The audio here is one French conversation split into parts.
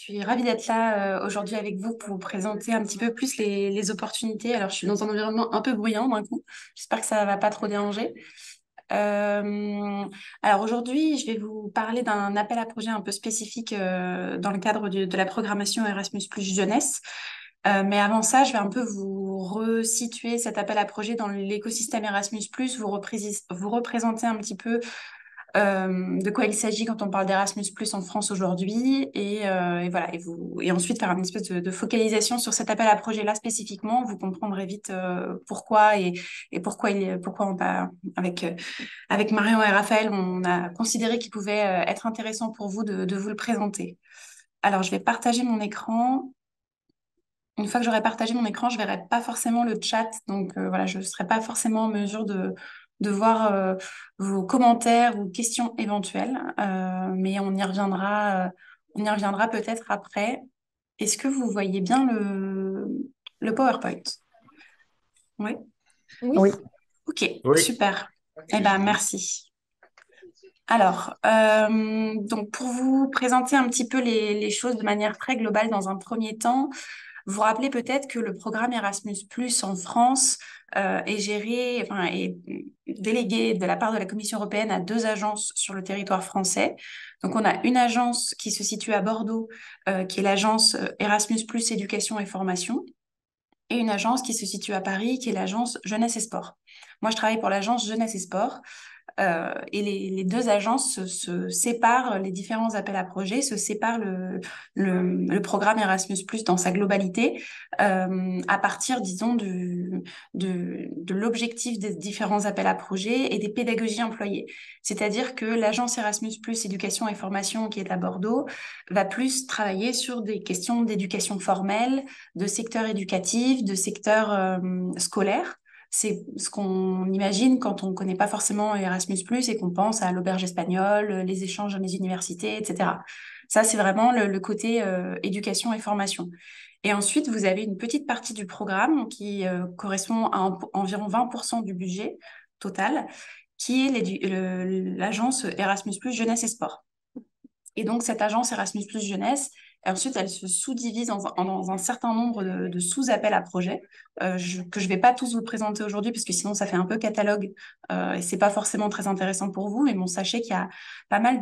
suis ravie d'être là aujourd'hui avec vous pour vous présenter un petit peu plus les opportunités. Alors, je suis dans un environnement un peu bruyant d'un coup. J'espère que ça va pas trop déranger. Euh, alors aujourd'hui, je vais vous parler d'un appel à projet un peu spécifique dans le cadre de la programmation Erasmus Plus Jeunesse. Mais avant ça, je vais un peu vous resituer cet appel à projet dans l'écosystème Erasmus Plus, vous représenter un petit peu de quoi il s'agit quand on parle d'Erasmus Plus en France aujourd'hui et voilà et ensuite faire une espèce de focalisation sur cet appel à projet-là spécifiquement. Vous comprendrez vite pourquoi et pourquoi on a avec Marion et Raphaël on a considéré qu'il pouvait être intéressant pour vous de vous le présenter. Alors je vais partager mon écran. Une fois que j'aurai partagé mon écran, je verrai pas forcément le chat, donc voilà, je ne serai pas forcément en mesure de voir vos commentaires ou questions éventuelles, mais on y reviendra peut-être après. Est-ce que vous voyez bien le PowerPoint? Oui. Oui. Oui, Ok, Oui. super. Eh ben, merci. Alors, donc pour vous présenter un petit peu les choses de manière très globale dans un premier temps, vous vous rappelez peut-être que le programme Erasmus+ en France est géré, enfin, est délégué de la part de la Commission européenne à deux agences sur le territoire français. Donc, on a une agence qui se situe à Bordeaux, qui est l'agence Erasmus+ Éducation et Formation, et une agence qui se situe à Paris, qui est l'agence Jeunesse et Sport. Moi, je travaille pour l'agence Jeunesse et Sport. Et les deux agences se séparent, les différents appels à projets, se séparent le programme Erasmus+ dans sa globalité à partir, disons, de l'objectif des différents appels à projets et des pédagogies employées. C'est-à-dire que l'agence Erasmus+ Éducation et Formation, qui est à Bordeaux, va plus travailler sur des questions d'éducation formelle, de secteur éducatif, de secteur scolaire. C'est ce qu'on imagine quand on ne connaît pas forcément Erasmus+, et qu'on pense à l'auberge espagnole, les échanges dans les universités, etc. Ça, c'est vraiment le côté éducation et formation. Et ensuite, vous avez une petite partie du programme qui correspond à environ 20% du budget total, qui est l'agence Erasmus+, Jeunesse et Sport. Et donc, cette agence Erasmus Plus Jeunesse, et ensuite, elle se sous-divise dans un certain nombre de sous-appels à projets que je ne vais pas tous vous présenter aujourd'hui, parce que sinon, ça fait un peu catalogue et c'est pas forcément très intéressant pour vous. Mais bon, sachez qu'il y a pas mal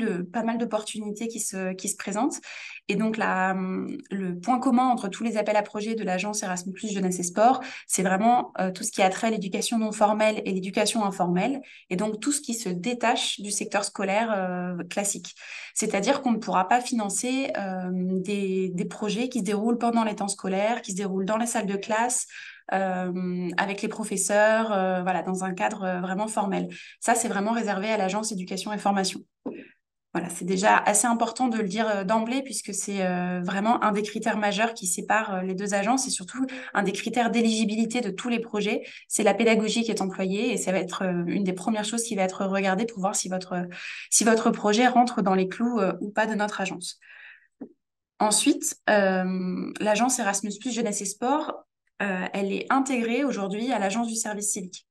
d'opportunités qui se présentent. Et donc, le point commun entre tous les appels à projets de l'agence Erasmus Plus Jeunesse et Sport, c'est vraiment tout ce qui a trait à l'éducation non formelle et l'éducation informelle, et donc tout ce qui se détache du secteur scolaire classique. C'est-à-dire qu'on ne pourra pas financer des projets qui se déroulent pendant les temps scolaires, qui se déroulent dans les salles de classe, avec les professeurs, voilà, dans un cadre vraiment formel. Ça, c'est vraiment réservé à l'agence éducation et formation. Voilà, c'est déjà assez important de le dire d'emblée, puisque c'est vraiment un des critères majeurs qui séparent les deux agences, et surtout un des critères d'éligibilité de tous les projets. C'est la pédagogie qui est employée, et ça va être une des premières choses qui va être regardée pour voir si votre projet rentre dans les clous ou pas de notre agence. Ensuite, l'agence Erasmus+ Jeunesse et Sport, elle est intégrée aujourd'hui à l'agence du service civique,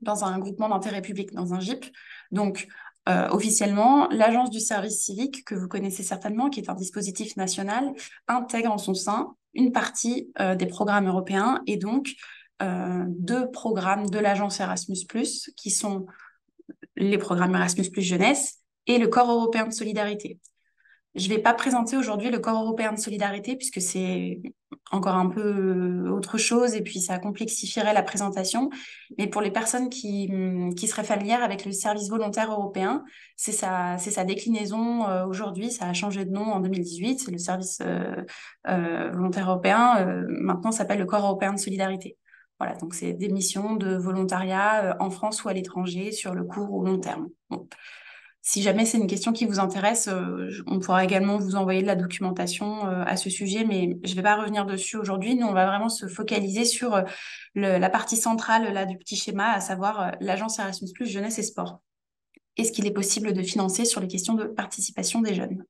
dans un groupement d'intérêt public, dans un GIP. Donc, officiellement, l'Agence du service civique, que vous connaissez certainement, qui est un dispositif national, intègre en son sein une partie des programmes européens, et donc deux programmes de l'Agence Erasmus+, qui sont les programmes Erasmus+ Jeunesse et le Corps européen de solidarité. Je ne vais pas présenter aujourd'hui le corps européen de solidarité, puisque c'est encore un peu autre chose et puis ça complexifierait la présentation. Mais pour les personnes qui seraient familières avec le service volontaire européen, c'est sa déclinaison aujourd'hui. Ça a changé de nom en 2018. C'est le service volontaire européen. Maintenant, ça s'appelle le corps européen de solidarité. Voilà, donc c'est des missions de volontariat en France ou à l'étranger sur le court ou long terme. Bon. Si jamais c'est une question qui vous intéresse, on pourra également vous envoyer de la documentation à ce sujet, mais je ne vais pas revenir dessus aujourd'hui. Nous, on va vraiment se focaliser sur la partie centrale là, du petit schéma, à savoir l'agence Erasmus+, Jeunesse et Sport. Est-ce qu'il est possible de financer sur les questions de participation des jeunes?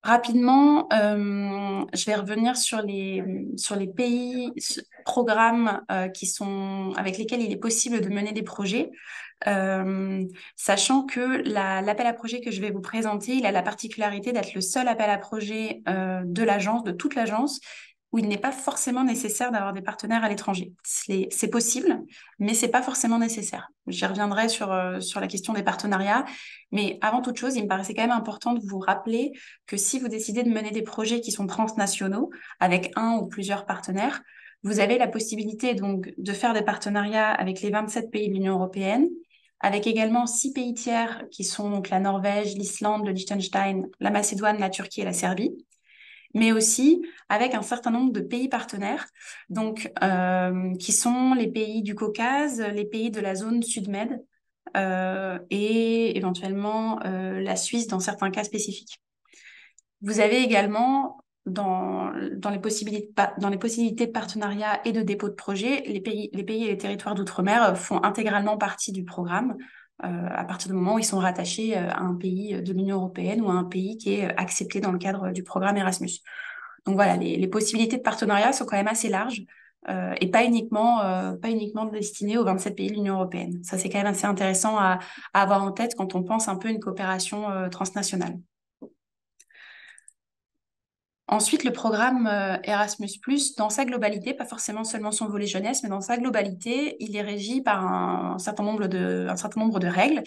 Rapidement, je vais revenir sur les pays, programmes avec lesquels il est possible de mener des projets. Euh, Sachant que l'appel à projet que je vais vous présenter, il a la particularité d'être le seul appel à projet de l'agence, de toute l'agence, où il n'est pas forcément nécessaire d'avoir des partenaires à l'étranger. C'est possible, mais c'est pas forcément nécessaire. J'y reviendrai sur la question des partenariats, mais avant toute chose, il me paraissait quand même important de vous rappeler que si vous décidez de mener des projets qui sont transnationaux, avec un ou plusieurs partenaires, vous avez la possibilité donc de faire des partenariats avec les 27 pays de l'Union européenne, avec également 6 pays tiers qui sont donc la Norvège, l'Islande, le Liechtenstein, la Macédoine, la Turquie et la Serbie, mais aussi avec un certain nombre de pays partenaires, donc qui sont les pays du Caucase, les pays de la zone Sud-Med et éventuellement la Suisse dans certains cas spécifiques. Vous avez également dans les possibilités de partenariat et de dépôt de projet, les pays et les territoires d'outre-mer font intégralement partie du programme à partir du moment où ils sont rattachés à un pays de l'Union européenne ou à un pays qui est accepté dans le cadre du programme Erasmus. Donc voilà, les possibilités de partenariat sont quand même assez larges et pas uniquement destinées aux 27 pays de l'Union européenne. Ça, c'est quand même assez intéressant à avoir en tête quand on pense un peu une coopération transnationale. Ensuite, le programme Erasmus+, dans sa globalité, pas forcément seulement son volet jeunesse, mais dans sa globalité, il est régi par un certain nombre de règles,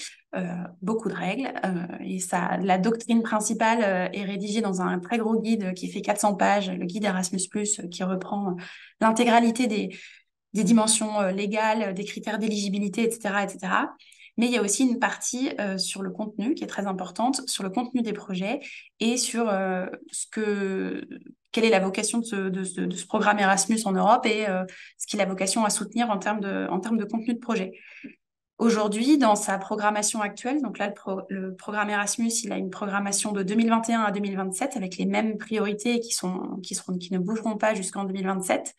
beaucoup de règles, et la doctrine principale est rédigée dans un très gros guide qui fait 400 pages, le guide Erasmus+, qui reprend l'intégralité des dimensions légales, des critères d'éligibilité, etc., etc. Mais il y a aussi une partie sur le contenu qui est très importante, sur le contenu des projets et sur quelle est la vocation de ce programme Erasmus en Europe et ce qu'il a vocation à soutenir en termes de contenu de projet. Aujourd'hui, dans sa programmation actuelle, donc là, le programme Erasmus, il a une programmation de 2021 à 2027 avec les mêmes priorités qui ne bougeront pas jusqu'en 2027.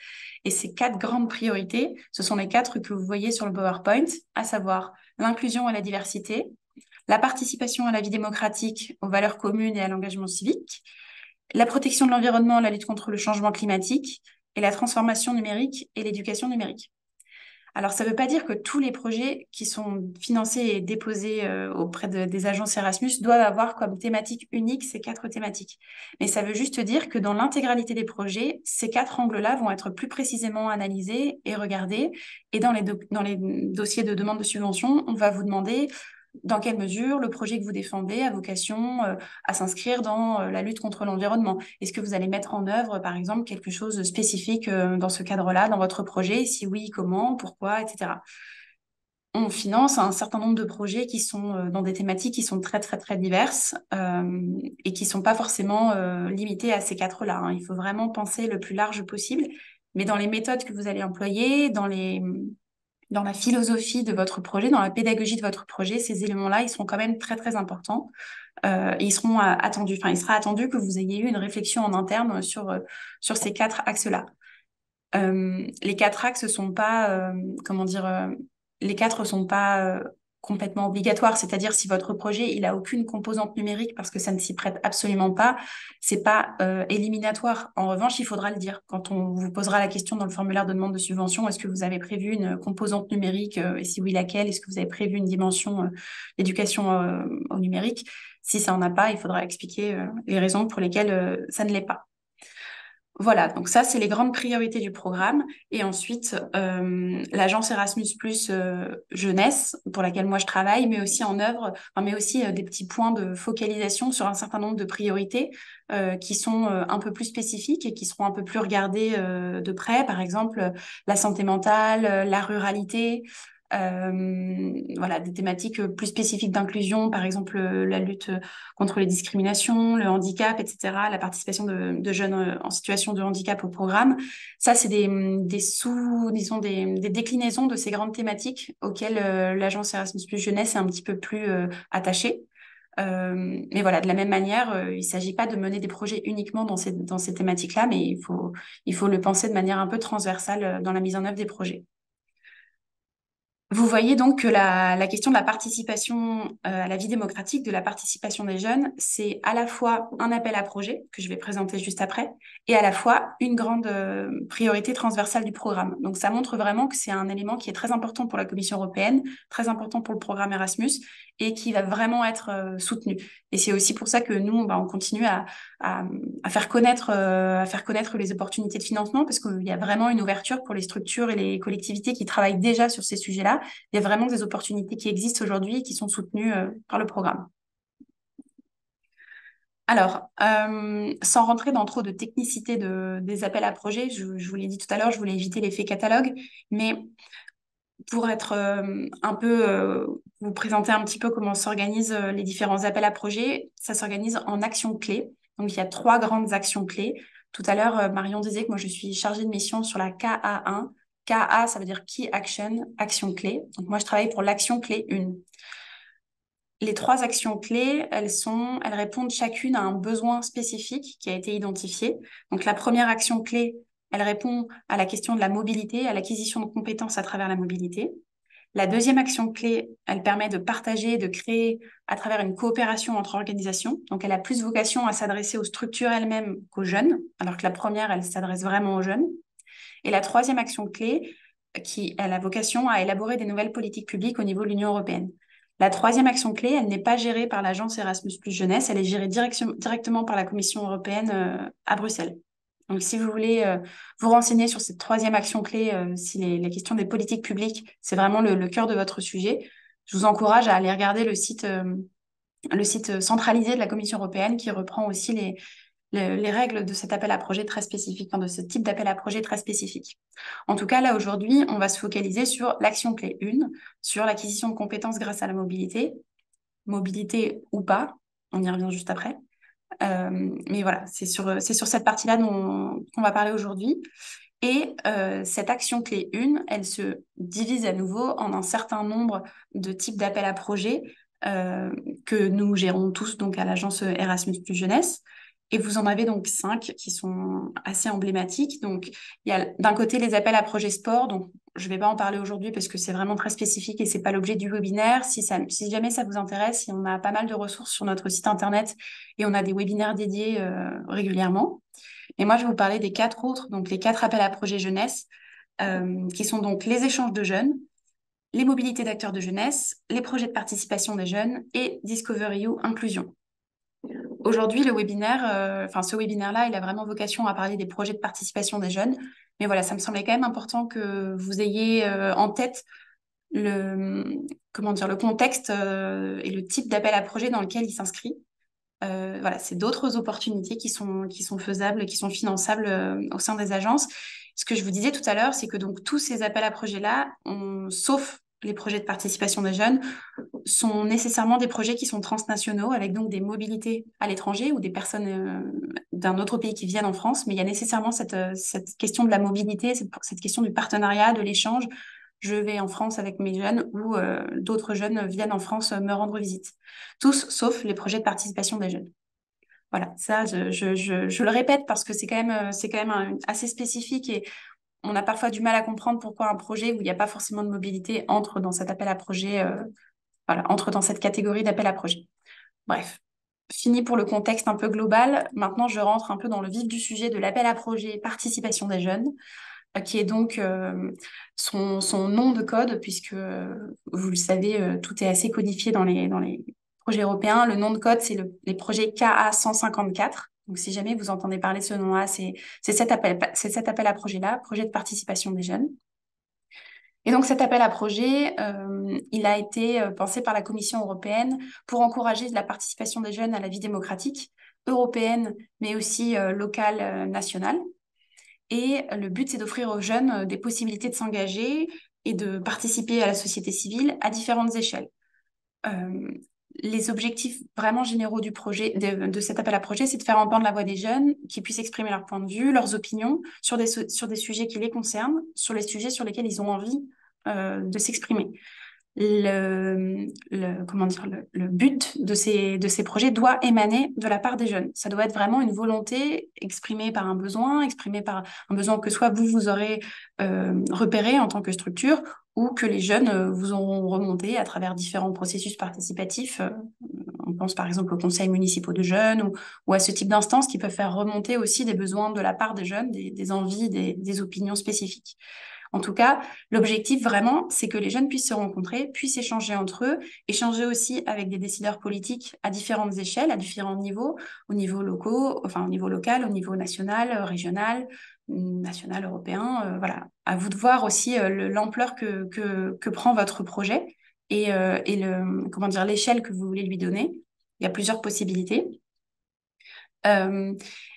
Et ces 4 grandes priorités, ce sont les 4 que vous voyez sur le PowerPoint, à savoir l'inclusion et la diversité, la participation à la vie démocratique, aux valeurs communes et à l'engagement civique, la protection de l'environnement, la lutte contre le changement climatique et la transformation numérique et l'éducation numérique. Alors, ça ne veut pas dire que tous les projets qui sont financés et déposés auprès des agences Erasmus doivent avoir comme thématique unique ces 4 thématiques. Mais ça veut juste dire que dans l'intégralité des projets, ces 4 angles-là vont être plus précisément analysés et regardés. Et dans les dossiers de demande de subvention, on va vous demander dans quelle mesure le projet que vous défendez a vocation à s'inscrire dans la lutte contre l'environnement. Est-ce que vous allez mettre en œuvre, par exemple, quelque chose de spécifique dans ce cadre-là, dans votre projet? Si oui, comment, pourquoi, etc. On finance un certain nombre de projets qui sont dans des thématiques qui sont très, très, très diverses et qui ne sont pas forcément limitées à ces 4-là, hein. Il faut vraiment penser le plus large possible, mais dans les méthodes que vous allez employer, dans la philosophie de votre projet, dans la pédagogie de votre projet, ces éléments-là, ils seront quand même très, très importants. Et ils seront attendus. Enfin, il sera attendu que vous ayez eu une réflexion en interne sur ces 4 axes-là. Les 4 axes sont pas, comment dire, les 4 sont pas complètement obligatoires. C'est-à-dire si votre projet il a aucune composante numérique parce que ça ne s'y prête absolument pas, c'est pas éliminatoire. En revanche, il faudra le dire quand on vous posera la question dans le formulaire de demande de subvention. Est-ce que vous avez prévu une composante numérique et si oui, laquelle? Est-ce que vous avez prévu une dimension d'éducation au numérique? Si ça en a pas, il faudra expliquer les raisons pour lesquelles ça ne l'est pas. Voilà, donc ça, c'est les grandes priorités du programme. Et ensuite, l'agence Erasmus Jeunesse, pour laquelle moi je travaille, met aussi en œuvre, enfin, met aussi des petits points de focalisation sur un certain nombre de priorités qui sont un peu plus spécifiques et qui seront un peu plus regardées de près. Par exemple, la santé mentale, la ruralité, voilà, des thématiques plus spécifiques d'inclusion, par exemple la lutte contre les discriminations, le handicap, etc., la participation de jeunes en situation de handicap au programme. Ça, c'est disons, des déclinaisons de ces grandes thématiques auxquelles l'agence Erasmus Plus Jeunesse est un petit peu plus attachée. Mais voilà, de la même manière, il ne s'agit pas de mener des projets uniquement dans ces thématiques-là, mais il faut le penser de manière un peu transversale dans la mise en œuvre des projets. Vous voyez donc que la question de la participation à la vie démocratique, de la participation des jeunes, c'est à la fois un appel à projet, que je vais présenter juste après, et à la fois une grande priorité transversale du programme. Donc ça montre vraiment que c'est un élément qui est très important pour la Commission européenne, très important pour le programme Erasmus, et qui va vraiment être soutenu. Et c'est aussi pour ça que nous, bah, on continue à, à faire connaître les opportunités de financement, parce qu'il y a vraiment une ouverture pour les structures et les collectivités qui travaillent déjà sur ces sujets-là. Il y a vraiment des opportunités qui existent aujourd'hui et qui sont soutenues par le programme. Alors, sans rentrer dans trop de technicité des appels à projets, je vous l'ai dit tout à l'heure, je voulais éviter l'effet catalogue, mais pour être un peu, vous présenter un petit peu comment s'organisent les différents appels à projets, ça s'organise en actions clés. Donc, il y a trois grandes actions clés. Tout à l'heure, Marion disait que moi, je suis chargée de mission sur la KA1. KA, ça veut dire Key Action, action clé. Donc, moi, je travaille pour l'action clé 1. Les trois actions clés, elles répondent chacune à un besoin spécifique qui a été identifié. Donc, la première action clé, elle répond à la question de la mobilité, à l'acquisition de compétences à travers la mobilité. La deuxième action clé, elle permet de partager, de créer à travers une coopération entre organisations. Donc, elle a plus vocation à s'adresser aux structures elles-mêmes qu'aux jeunes, alors que la première, elle s'adresse vraiment aux jeunes. Et la troisième action clé, qui elle a vocation à élaborer des nouvelles politiques publiques au niveau de l'Union européenne. La troisième action clé, elle n'est pas gérée par l'agence Erasmus Plus Jeunesse, elle est gérée directement par la Commission européenne à Bruxelles. Donc, si vous voulez vous renseigner sur cette troisième action clé, si les questions des politiques publiques, c'est vraiment le cœur de votre sujet, je vous encourage à aller regarder le site centralisé de la Commission européenne qui reprend aussi les règles de cet appel à projet très spécifique, enfin, de ce type d'appel à projet très spécifique. En tout cas, là, aujourd'hui, on va se focaliser sur l'action clé 1, sur l'acquisition de compétences grâce à la mobilité, mobilité ou pas, on y revient juste après. Mais voilà, c'est sur cette partie-là qu'on va parler aujourd'hui. Et cette action clé 1, elle se divise à nouveau en un certain nombre de types d'appels à projets que nous gérons tous donc à l'agence Erasmus Plus Jeunesse. Et vous en avez donc 5 qui sont assez emblématiques. Donc, il y a d'un côté les appels à projets sport. Donc, je ne vais pas en parler aujourd'hui parce que c'est vraiment très spécifique et c'est pas l'objet du webinaire. Si jamais ça vous intéresse, on a pas mal de ressources sur notre site internet et on a des webinaires dédiés régulièrement. Et moi, je vais vous parler des 4 autres, donc les 4 appels à projets jeunesse, qui sont donc les échanges de jeunes, les mobilités d'acteurs de jeunesse, les projets de participation des jeunes et Discovery You Inclusion. Aujourd'hui, ce webinaire-là, il a vraiment vocation à parler des projets de participation des jeunes. Mais voilà, ça me semblait quand même important que vous ayez en tête le, comment dire, le contexte et le type d'appel à projet dans lequel il s'inscrit. Voilà, c'est d'autres opportunités qui sont faisables, qui sont finançables au sein des agences. Ce que je vous disais tout à l'heure, c'est que donc tous ces appels à projets-là, sauf les projets de participation des jeunes, sont nécessairement des projets qui sont transnationaux, avec donc des mobilités à l'étranger ou des personnes d'un autre pays qui viennent en France. Mais il y a nécessairement cette question de la mobilité, cette question du partenariat, de l'échange. Je vais en France avec mes jeunes ou d'autres jeunes viennent en France me rendre visite. Tous, sauf les projets de participation des jeunes. Voilà, ça, je le répète parce que c'est quand même assez spécifique et on a parfois du mal à comprendre pourquoi un projet où il n'y a pas forcément de mobilité entre dans cet appel à projet, voilà, entre dans cette catégorie d'appel à projet. Bref, fini pour le contexte un peu global. Maintenant, je rentre un peu dans le vif du sujet de l'appel à projet participation des jeunes, qui est donc son nom de code, puisque vous le savez, tout est assez codifié dans les projets européens. Le nom de code, c'est les projets KA 154. Donc, si jamais vous entendez parler de ce nom-là, c'est cet appel à projet-là, projet de participation des jeunes. Et donc cet appel à projet, il a été pensé par la Commission européenne pour encourager la participation des jeunes à la vie démocratique européenne, mais aussi locale, nationale. Et le but, c'est d'offrir aux jeunes des possibilités de s'engager et de participer à la société civile à différentes échelles. Euh, les objectifs vraiment généraux du projet, de cet appel à projet, c'est de faire entendre la voix des jeunes, qui puissent exprimer leur point de vue, leurs opinions sur sur des sujets qui les concernent, sur les sujets sur lesquels ils ont envie de s'exprimer. Comment dire, le but de ces projets doit émaner de la part des jeunes. Ça doit être vraiment une volonté exprimée par un besoin, exprimée par un besoin que soit vous aurez repéré en tant que structure, ou que les jeunes vous auront remonté à travers différents processus participatifs. On pense par exemple aux conseils municipaux de jeunes ou à ce type d'instances qui peuvent faire remonter aussi des besoins de la part des jeunes, des envies, des opinions spécifiques. En tout cas, l'objectif vraiment, c'est que les jeunes puissent se rencontrer, puissent échanger entre eux, échanger aussi avec des décideurs politiques à différentes échelles, à différents niveaux, au niveau locaux, enfin au niveau local, au niveau national, régional, national, européen. Voilà. À vous de voir aussi l'ampleur que prend votre projet et comment dire, l'échelle que vous voulez lui donner. Il y a plusieurs possibilités. Euh,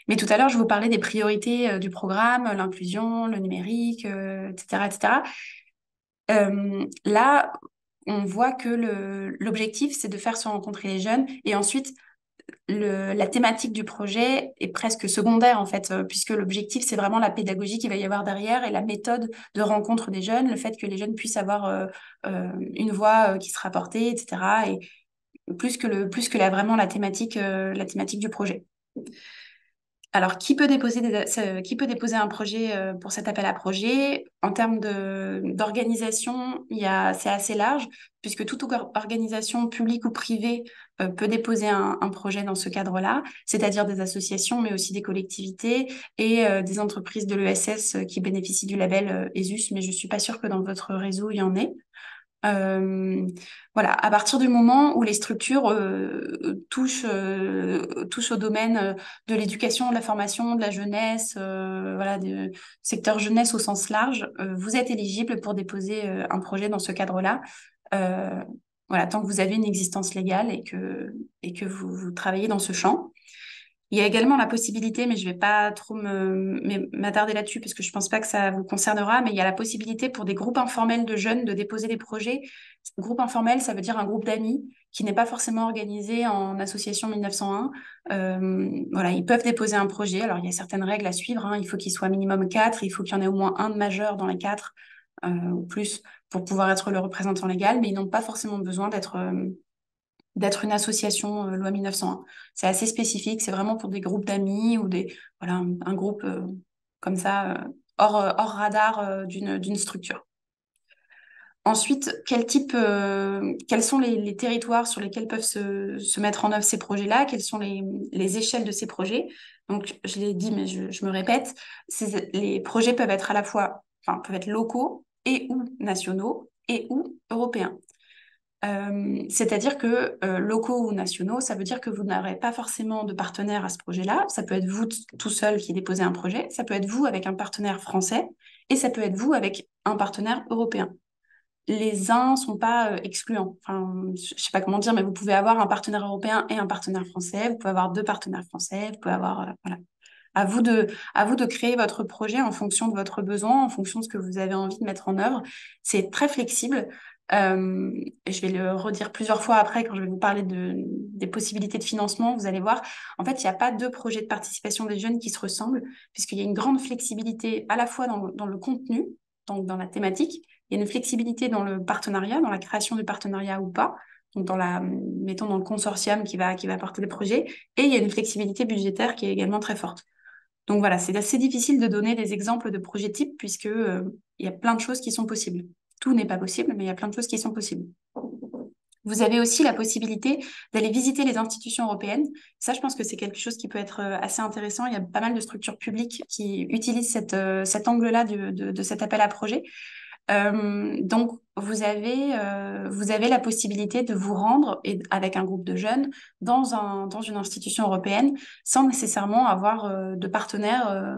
mais tout à l'heure, je vous parlais des priorités du programme, l'inclusion, le numérique, etc., etc. Là, on voit que l'objectif, c'est de faire se rencontrer les jeunes. Et ensuite, la thématique du projet est presque secondaire, en fait, puisque l'objectif, c'est vraiment la pédagogie qu'il va y avoir derrière et la méthode de rencontre des jeunes, le fait que les jeunes puissent avoir une voix qui sera portée, etc. Et vraiment la thématique du projet. Alors, qui peut déposer un projet pour cet appel à projet? En termes d'organisation, c'est assez large, puisque toute organisation publique ou privée peut déposer un projet dans ce cadre-là, c'est-à-dire des associations, mais aussi des collectivités et des entreprises de l'ESS qui bénéficient du label ESUS, mais je ne suis pas sûre que dans votre réseau, il y en ait. Euh, voilà, à partir du moment où les structures touchent au domaine de l'éducation, de la formation, de la jeunesse, voilà, du secteur jeunesse au sens large, vous êtes éligible pour déposer un projet dans ce cadre-là. Euh, voilà, tant que vous avez une existence légale et que vous travaillez dans ce champ. Il y a également la possibilité, mais je ne vais pas trop m'attarder là-dessus parce que je ne pense pas que ça vous concernera, mais il y a la possibilité pour des groupes informels de jeunes de déposer des projets. Groupe informel, ça veut dire un groupe d'amis qui n'est pas forcément organisé en association 1901. Voilà, ils peuvent déposer un projet. Alors, il y a certaines règles à suivre, hein. Il faut qu'il soit minimum quatre, il faut qu'il y en ait au moins un de majeur dans les quatre ou plus pour pouvoir être le représentant légal, mais ils n'ont pas forcément besoin d'être une association loi 1901. C'est assez spécifique, c'est vraiment pour des groupes d'amis ou voilà, un groupe comme ça, hors radar d'une structure. Ensuite, quels sont les territoires sur lesquels peuvent se mettre en œuvre ces projets-là? Quelles sont les échelles de ces projets? Donc, je l'ai dit, mais je me répète, les projets peuvent être à la fois, enfin, peuvent être locaux et ou nationaux et ou européens. C'est-à-dire que locaux ou nationaux, ça veut dire que vous n'aurez pas forcément de partenaire à ce projet-là. Ça peut être vous tout seul qui déposez un projet, ça peut être vous avec un partenaire français et ça peut être vous avec un partenaire européen. Les uns sont pas excluants. Enfin, je sais pas comment dire, mais vous pouvez avoir un partenaire européen et un partenaire français. Vous pouvez avoir deux partenaires français. Vous pouvez avoir voilà. À vous de créer votre projet en fonction de votre besoin, en fonction de ce que vous avez envie de mettre en œuvre. C'est très flexible. Je vais le redire plusieurs fois après quand je vais vous parler des possibilités de financement. Vous allez voir, en fait, il n'y a pas deux projets de participation des jeunes qui se ressemblent, puisqu'il y a une grande flexibilité à la fois dans le contenu, donc dans la thématique, il y a une flexibilité dans le partenariat, dans la création du partenariat ou pas, donc mettons dans le consortium qui va porter le projet, et il y a une flexibilité budgétaire qui est également très forte. Donc voilà, c'est assez difficile de donner des exemples de projets types puisque il y a plein de choses qui sont possibles. Tout n'est pas possible, mais il y a plein de choses qui sont possibles. Vous avez aussi la possibilité d'aller visiter les institutions européennes. Ça, je pense que c'est quelque chose qui peut être assez intéressant. Il y a pas mal de structures publiques qui utilisent cet angle-là de cet appel à projet. Donc, vous avez la possibilité de vous rendre avec un groupe de jeunes dans une institution européenne sans nécessairement avoir de partenaire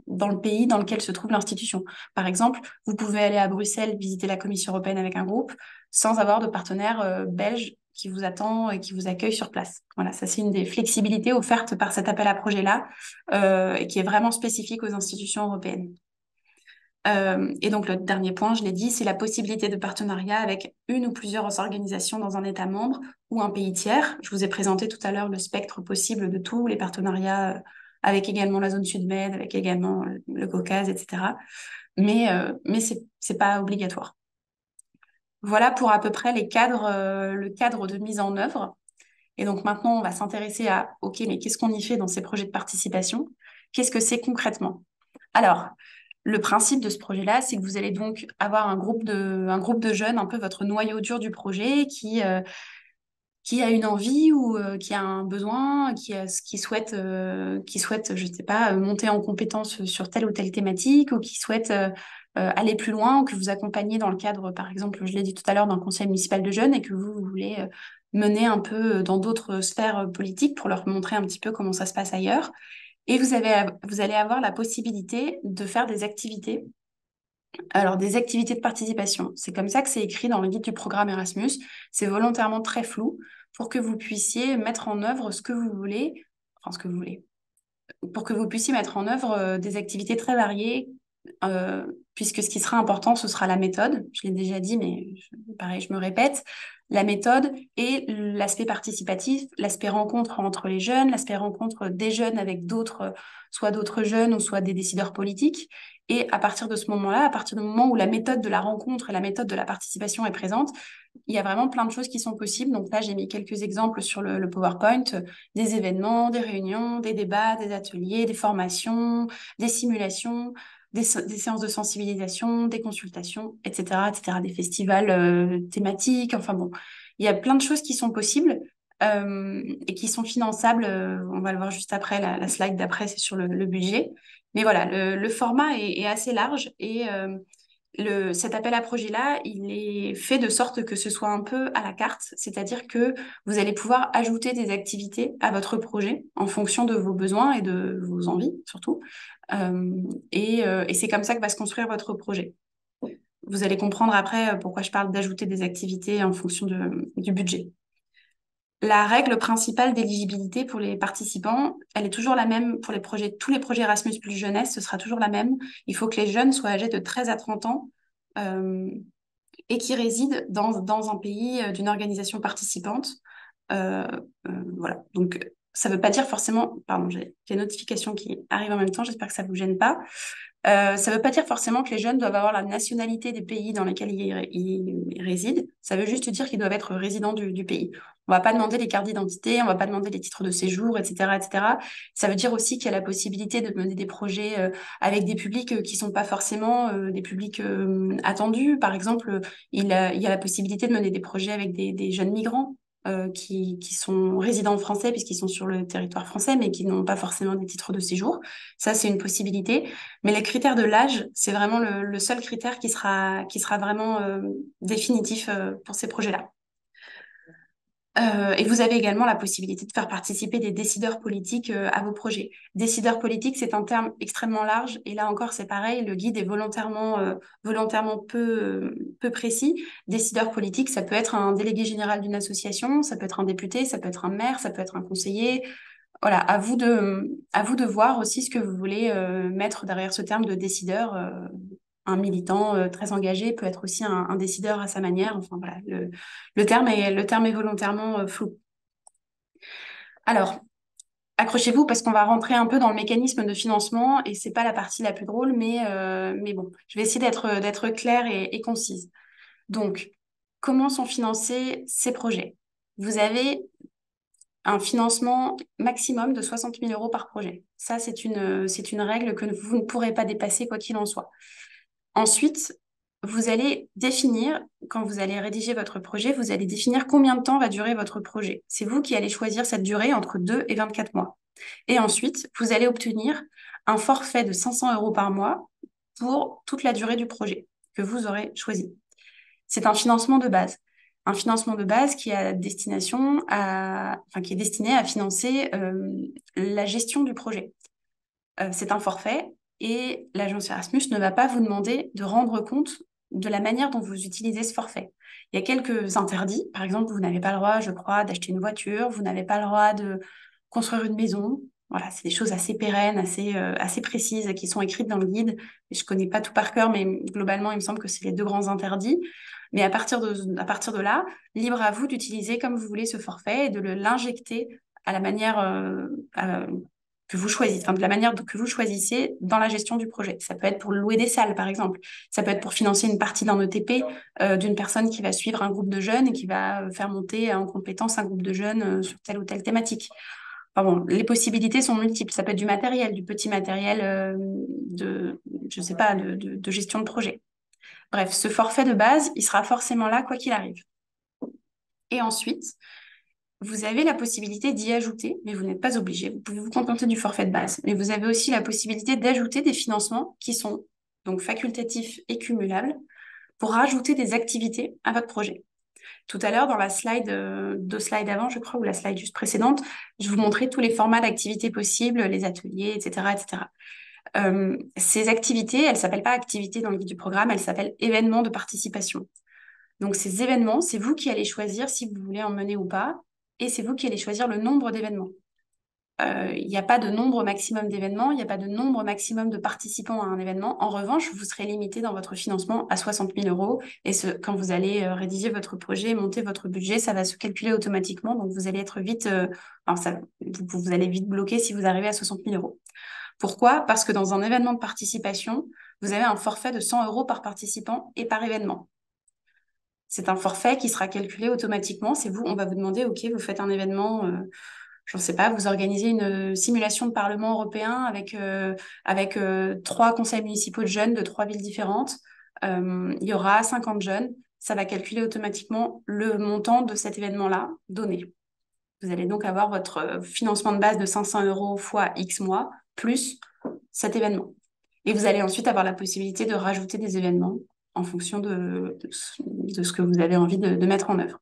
dans le pays dans lequel se trouve l'institution. Par exemple, vous pouvez aller à Bruxelles visiter la Commission européenne avec un groupe sans avoir de partenaire belge qui vous attend et qui vous accueille sur place. Voilà, ça c'est une des flexibilités offertes par cet appel à projet-là et qui est vraiment spécifique aux institutions européennes. Et donc, le dernier point, je l'ai dit, c'est la possibilité de partenariat avec une ou plusieurs organisations dans un État membre ou un pays tiers. Je vous ai présenté tout à l'heure le spectre possible de tous les partenariats avec également la zone Sud-Med, avec également le Caucase, etc. Mais c'est pas obligatoire. Voilà pour à peu près le cadre de mise en œuvre. Et donc maintenant, on va s'intéresser à, OK, mais qu'est-ce qu'on y fait dans ces projets de participation? Qu'est-ce que c'est concrètement? Alors, Le principe de ce projet-là, c'est que vous allez donc avoir un groupe de jeunes, un peu votre noyau dur du projet, qui a une envie ou qui a un besoin, qui souhaite, je sais pas, monter en compétence sur telle ou telle thématique, ou qui souhaite aller plus loin, ou que vous accompagnez dans le cadre, par exemple, je l'ai dit tout à l'heure, d'un conseil municipal de jeunes, et que vous voulez mener un peu dans d'autres sphères politiques pour leur montrer un petit peu comment ça se passe ailleurs. Et vous allez avoir la possibilité de faire des activités. Alors, des activités de participation. C'est comme ça que c'est écrit dans le guide du programme Erasmus. C'est volontairement très flou pour que vous puissiez mettre en œuvre ce que vous voulez, enfin ce que vous voulez, pour que vous puissiez mettre en œuvre des activités très variées, euh, puisque ce qui sera important, ce sera la méthode. Je l'ai déjà dit, mais pareil, je me répète. La méthode et l'aspect participatif, l'aspect rencontre entre les jeunes, l'aspect rencontre des jeunes avec d'autres, soit d'autres jeunes ou soit des décideurs politiques. Et à partir de ce moment-là, à partir du moment où la méthode de la rencontre et la méthode de la participation est présente, il y a vraiment plein de choses qui sont possibles. Donc là, j'ai mis quelques exemples sur le PowerPoint, des événements, des réunions, des débats, des ateliers, des formations, des simulations, des séances de sensibilisation, des consultations, etc., etc., des festivals thématiques. Enfin bon, il y a plein de choses qui sont possibles et qui sont finançables. On va le voir juste après, la slide d'après, c'est sur le budget. Mais voilà, le format est assez large et cet appel à projet-là, il est fait de sorte que ce soit un peu à la carte, c'est-à-dire que vous allez pouvoir ajouter des activités à votre projet en fonction de vos besoins et de vos envies surtout. Euh, et c'est comme ça que va se construire votre projet. Vous allez comprendre après pourquoi je parle d'ajouter des activités en fonction du budget. La règle principale d'éligibilité pour les participants, elle est toujours la même pour les projets, tous les projets Erasmus plus jeunesse, ce sera toujours la même. Il faut que les jeunes soient âgés de 13 à 30 ans euh, et qui résident dans un pays d'une organisation participante. Euh, voilà. Donc, ça ne veut pas dire forcément, pardon, j'ai des notifications qui arrivent en même temps, j'espère que ça ne vous gêne pas. Ça ne veut pas dire forcément que les jeunes doivent avoir la nationalité des pays dans lesquels ils résident. Ça veut juste dire qu'ils doivent être résidents du pays. On ne va pas demander les cartes d'identité, on ne va pas demander les titres de séjour, etc., etc. Ça veut dire aussi qu'il y a la possibilité de mener des projets avec des publics qui ne sont pas forcément des publics attendus. Par exemple, il y a la possibilité de mener des projets avec des jeunes migrants. Qui sont résidents français puisqu'ils sont sur le territoire français mais qui n'ont pas forcément des titres de séjour. Ça, c'est une possibilité. Mais les critères de l'âge, c'est vraiment le seul critère qui sera vraiment définitif pour ces projets-là. Et vous avez également la possibilité de faire participer des décideurs politiques à vos projets. Décideur politique, c'est un terme extrêmement large. Et là encore, c'est pareil, le guide est volontairement peu précis. Décideur politique, ça peut être un délégué général d'une association, ça peut être un député, ça peut être un maire, ça peut être un conseiller. Voilà, à vous de voir aussi ce que vous voulez mettre derrière ce terme de décideur. Un militant très engagé peut être aussi un décideur à sa manière. Enfin voilà, le terme est volontairement flou. Alors, accrochez-vous parce qu'on va rentrer un peu dans le mécanisme de financement et c'est pas la partie la plus drôle, mais bon, je vais essayer d'être claire et concise. Donc, comment sont financés ces projets? Vous avez un financement maximum de 60 000 euros par projet. Ça, c'est une règle que vous ne pourrez pas dépasser quoi qu'il en soit. Ensuite, vous allez définir, quand vous allez rédiger votre projet, vous allez définir combien de temps va durer votre projet. C'est vous qui allez choisir cette durée entre 2 et 24 mois. Et ensuite, vous allez obtenir un forfait de 500 euros par mois pour toute la durée du projet que vous aurez choisi. C'est un financement de base. Un financement de base qui a destination enfin, qui est destiné à financer la gestion du projet. C'est un forfait et l'agence Erasmus ne va pas vous demander de rendre compte de la manière dont vous utilisez ce forfait. Il y a quelques interdits. Par exemple, vous n'avez pas le droit, je crois, d'acheter une voiture, vous n'avez pas le droit de construire une maison. Voilà, c'est des choses assez pérennes, assez précises qui sont écrites dans le guide. Et je ne connais pas tout par cœur, mais globalement, il me semble que c'est les deux grands interdits. Mais à partir de là, libre à vous d'utiliser comme vous voulez ce forfait et de l'injecter à la manière que vous choisissez, enfin, de la manière que vous choisissez dans la gestion du projet. Ça peut être pour louer des salles, par exemple. Ça peut être pour financer une partie d'un ETP d'une personne qui va suivre un groupe de jeunes et qui va faire monter en compétence un groupe de jeunes sur telle ou telle thématique. Enfin bon, les possibilités sont multiples. Ça peut être du matériel, du petit matériel je sais pas, de gestion de projet. Bref, ce forfait de base, il sera forcément là quoi qu'il arrive. Et ensuite, vous avez la possibilité d'y ajouter, mais vous n'êtes pas obligé. Vous pouvez vous contenter du forfait de base. Mais vous avez aussi la possibilité d'ajouter des financements qui sont donc facultatifs et cumulables pour rajouter des activités à votre projet. Tout à l'heure, dans la slide, deux slides avant, je crois, ou la slide juste précédente, je vous montrais tous les formats d'activités possibles, les ateliers, etc., etc. Ces activités, elles s'appellent pas activités dans le guide du programme, elles s'appellent événements de participation. Donc ces événements, c'est vous qui allez choisir si vous voulez en mener ou pas, et c'est vous qui allez choisir le nombre d'événements. Il n'y a pas de nombre maximum d'événements, il n'y a pas de nombre maximum de participants à un événement. En revanche, vous serez limité dans votre financement à 60 000 euros. Et quand vous allez rédiger votre projet, monter votre budget, ça va se calculer automatiquement. Donc, vous allez être vite, vous allez vite bloquer si vous arrivez à 60 000 euros. Pourquoi? Parce que dans un événement de participation, vous avez un forfait de 100 euros par participant et par événement. C'est un forfait qui sera calculé automatiquement. C'est vous, on va vous demander, OK, vous faites un événement, je ne sais pas, vous organisez une simulation de Parlement européen avec 3 conseils municipaux de jeunes de 3 villes différentes. Il y aura 50 jeunes. Ça va calculer automatiquement le montant de cet événement-là donné. Vous allez donc avoir votre financement de base de 500 euros fois X mois, plus cet événement. Et vous allez ensuite avoir la possibilité de rajouter des événements en fonction de ce que vous avez envie de mettre en œuvre.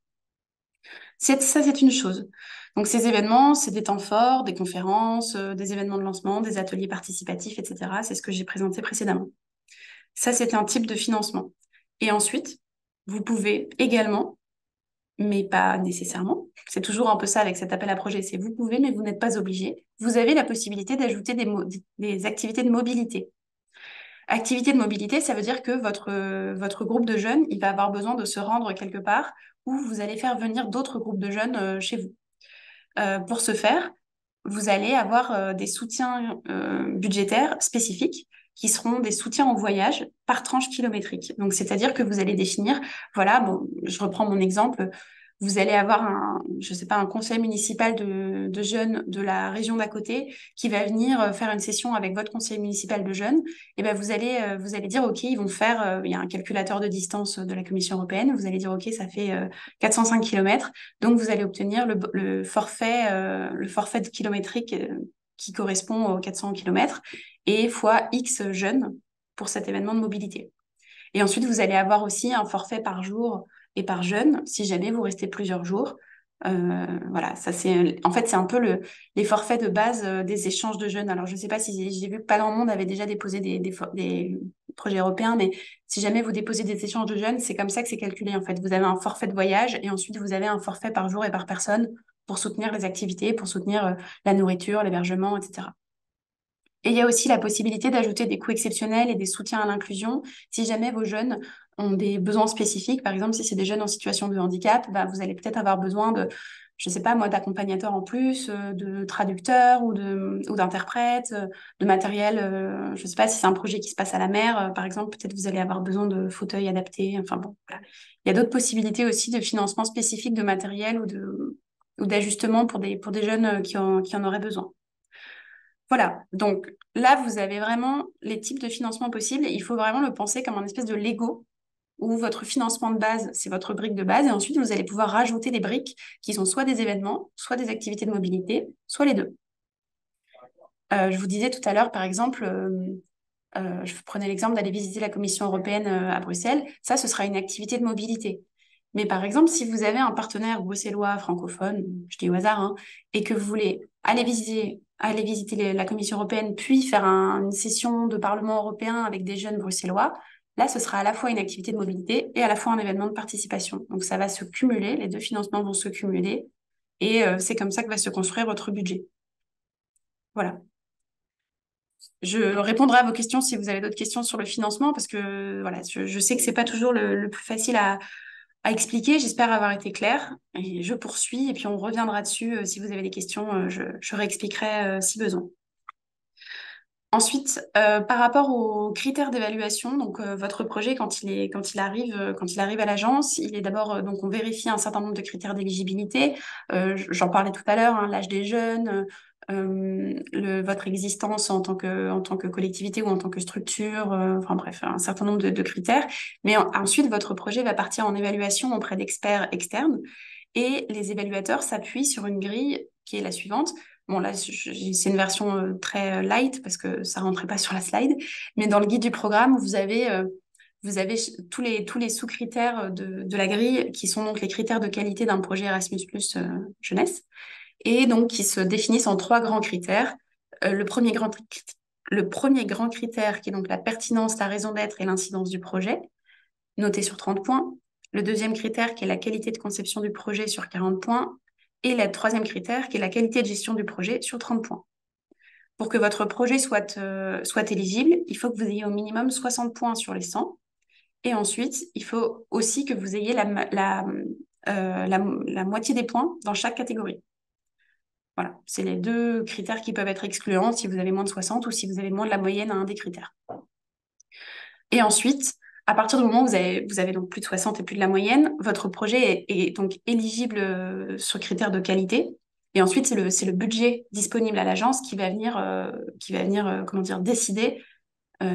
Ça, c'est une chose. Donc, ces événements, c'est des temps forts, des conférences, des événements de lancement, des ateliers participatifs, etc. C'est ce que j'ai présenté précédemment. Ça, c'est un type de financement. Et ensuite, vous pouvez également, mais pas nécessairement, c'est toujours un peu ça avec cet appel à projet, c'est vous pouvez, mais vous n'êtes pas obligé. Vous avez la possibilité d'ajouter des activités de mobilité. Activité de mobilité, ça veut dire que votre groupe de jeunes, il va avoir besoin de se rendre quelque part où vous allez faire venir d'autres groupes de jeunes chez vous. Pour ce faire, vous allez avoir des soutiens budgétaires spécifiques qui seront des soutiens au voyage par tranche kilométrique. Donc, c'est-à-dire que vous allez définir, voilà, bon, je reprends mon exemple, vous allez avoir je sais pas, un conseil municipal de jeunes de la région d'à côté qui va venir faire une session avec votre conseil municipal de jeunes. Et ben vous allez dire, OK, ils vont faire, il y a un calculateur de distance de la Commission européenne, vous allez dire, OK, ça fait 405 kilomètres. Donc, vous allez obtenir le forfait de kilométrique qui correspond aux 400 kilomètres et fois X jeunes pour cet événement de mobilité. Et ensuite, vous allez avoir aussi un forfait par jour et par jeune si jamais vous restez plusieurs jours. Voilà, ça c'est en fait c'est un peu les forfaits de base des échanges de jeunes. Alors je sais pas si j'ai vu que pas grand monde avait déjà déposé des projets européens, mais si jamais vous déposez des échanges de jeunes, c'est comme ça que c'est calculé en fait. Vous avez un forfait de voyage et ensuite vous avez un forfait par jour et par personne pour soutenir les activités, pour soutenir la nourriture, l'hébergement, etc. Et il y a aussi la possibilité d'ajouter des coûts exceptionnels et des soutiens à l'inclusion si jamais vos jeunes ont des besoins spécifiques. Par exemple, si c'est des jeunes en situation de handicap, bah, vous allez peut-être avoir besoin de, je sais pas moi, d'accompagnateurs en plus, de traducteurs ou d'interprètes, de matériel. Je sais pas si c'est un projet qui se passe à la mer, par exemple, peut-être vous allez avoir besoin de fauteuils adaptés. Enfin bon, voilà. Il y a d'autres possibilités aussi de financement spécifique de matériel ou d'ajustement pour des jeunes qui en auraient besoin. Voilà, donc là, vous avez vraiment les types de financement possibles. Il faut vraiment le penser comme un espèce de Lego où votre financement de base, c'est votre brique de base, et ensuite, vous allez pouvoir rajouter des briques qui sont soit des événements, soit des activités de mobilité, soit les deux. Je vous disais tout à l'heure, par exemple, je prenais l'exemple d'aller visiter la Commission européenne à Bruxelles. Ça, ce sera une activité de mobilité. Mais par exemple, si vous avez un partenaire bruxellois francophone, je dis au hasard, hein, et que vous voulez aller visiter la Commission européenne, puis faire une session de Parlement européen avec des jeunes bruxellois, là, ce sera à la fois une activité de mobilité et à la fois un événement de participation. Donc, ça va se cumuler, les deux financements vont se cumuler, et c'est comme ça que va se construire votre budget. Voilà. Je répondrai à vos questions si vous avez d'autres questions sur le financement, parce que voilà, je sais que c'est pas toujours le plus facile à expliquer. J'espère avoir été claire. Et je poursuis, et puis on reviendra dessus si vous avez des questions. Je réexpliquerai si besoin. Ensuite, par rapport aux critères d'évaluation, donc votre projet, quand il arrive à l'agence, il est d'abord, donc on vérifie un certain nombre de critères d'éligibilité. J'en parlais tout à l'heure, hein, l'âge des jeunes, votre existence en tant que collectivité ou en tant que structure, enfin bref, un certain nombre de critères. Mais ensuite, votre projet va partir en évaluation auprès d'experts externes et les évaluateurs s'appuient sur une grille qui est la suivante. Bon, là, c'est une version très light parce que ça rentrait pas sur la slide. Mais dans le guide du programme, vous avez tous les sous-critères de la grille qui sont donc les critères de qualité d'un projet Erasmus+ jeunesse et donc qui se définissent en trois grands critères. Le le premier grand critère qui est donc la pertinence, la raison d'être et l'incidence du projet, noté sur 30 points. Le deuxième critère qui est la qualité de conception du projet sur 40 points. Et le troisième critère qui est la qualité de gestion du projet sur 30 points. Pour que votre projet soit éligible, il faut que vous ayez au minimum 60 points sur les 100. Et ensuite, il faut aussi que vous ayez la moitié des points dans chaque catégorie. Voilà, c'est les deux critères qui peuvent être excluants si vous avez moins de 60 ou si vous avez moins de la moyenne à un des critères. Et ensuite, à partir du moment où vous avez donc plus de 60 et plus de la moyenne, votre projet est donc éligible sur critères de qualité. Et ensuite, c'est le budget disponible à l'agence qui va venir comment dire, décider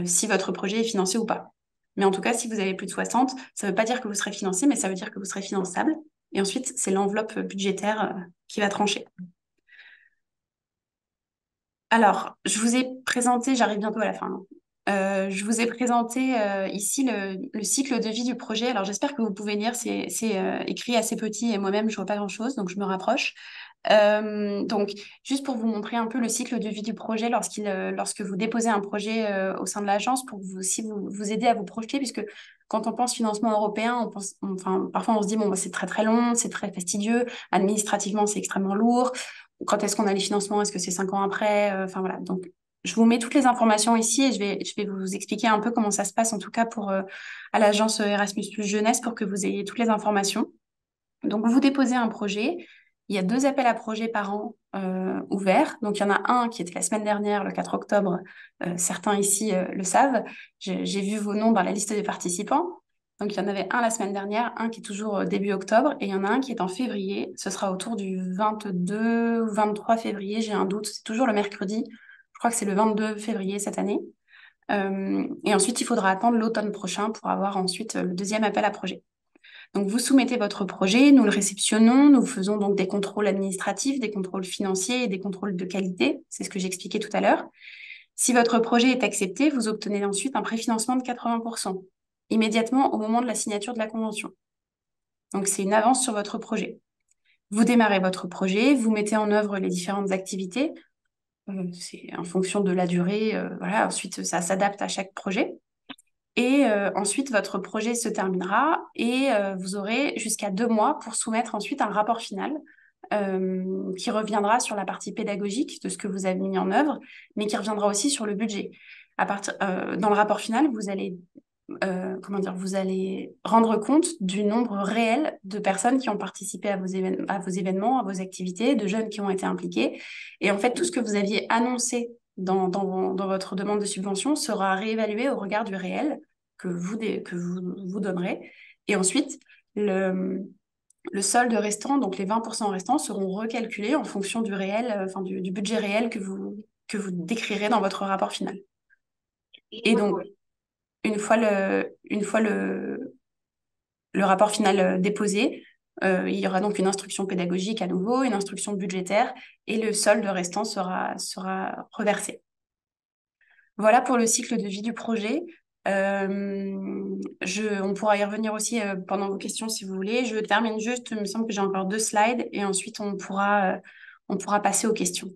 si votre projet est financé ou pas. Mais en tout cas, si vous avez plus de 60, ça ne veut pas dire que vous serez financé, mais ça veut dire que vous serez finançable. Et ensuite, c'est l'enveloppe budgétaire qui va trancher. Alors, je vous ai présenté, j'arrive bientôt à la fin, hein. Je vous ai présenté ici le cycle de vie du projet. Alors, j'espère que vous pouvez lire, c'est écrit assez petit et moi-même, je vois pas grand-chose, donc je me rapproche. Donc, juste pour vous montrer un peu le cycle de vie du projet lorsque vous déposez un projet au sein de l'agence, pour vous, si vous aider à vous projeter, puisque quand on pense financement européen, enfin, parfois on se dit, bon, bah, c'est très très long, c'est très fastidieux, administrativement, c'est extrêmement lourd. Quand est-ce qu'on a les financements? Est-ce que c'est 5 ans après? Enfin voilà. Donc, je vous mets toutes les informations ici et je vais vous expliquer un peu comment ça se passe, en tout cas pour à l'agence Erasmus+ Jeunesse, pour que vous ayez toutes les informations. Donc, vous déposez un projet. Il y a 2 appels à projets par an ouverts. Donc, il y en a un qui était la semaine dernière, le 4 octobre. Certains ici le savent. J'ai vu vos noms dans la liste des participants. Donc, il y en avait un la semaine dernière, un qui est toujours début octobre, et il y en a un qui est en février. Ce sera autour du 22 ou 23 février, j'ai un doute. C'est toujours le mercredi. Je crois que c'est le 22 février cette année. Et ensuite, il faudra attendre l'automne prochain pour avoir ensuite le deuxième appel à projet. Donc, vous soumettez votre projet, nous le réceptionnons, nous faisons donc des contrôles administratifs, des contrôles financiers et des contrôles de qualité. C'est ce que j'expliquais tout à l'heure. Si votre projet est accepté, vous obtenez ensuite un préfinancement de 80%, immédiatement au moment de la signature de la convention. Donc, c'est une avance sur votre projet. Vous démarrez votre projet, vous mettez en œuvre les différentes activités. C'est en fonction de la durée. Voilà. Ensuite, ça s'adapte à chaque projet. Et ensuite, votre projet se terminera et vous aurez jusqu'à 2 mois pour soumettre ensuite un rapport final qui reviendra sur la partie pédagogique de ce que vous avez mis en œuvre, mais qui reviendra aussi sur le budget. Dans le rapport final, vous allez, comment dire, vous allez rendre compte du nombre réel de personnes qui ont participé à vos événements, à vos activités, de jeunes qui ont été impliqués. Et en fait, tout ce que vous aviez annoncé dans votre demande de subvention sera réévalué au regard du réel que vous donnerez. Et ensuite, le solde restant, donc les 20% restants, seront recalculés en fonction du réel, enfin du budget réel que vous décrirez dans votre rapport final. Et donc, une fois le rapport final déposé, il y aura donc une instruction pédagogique à nouveau, une instruction budgétaire, et le solde restant sera reversé. Voilà pour le cycle de vie du projet. On pourra y revenir aussi pendant vos questions si vous voulez. Je termine juste, il me semble que j'ai encore 2 slides et ensuite on pourra passer aux questions.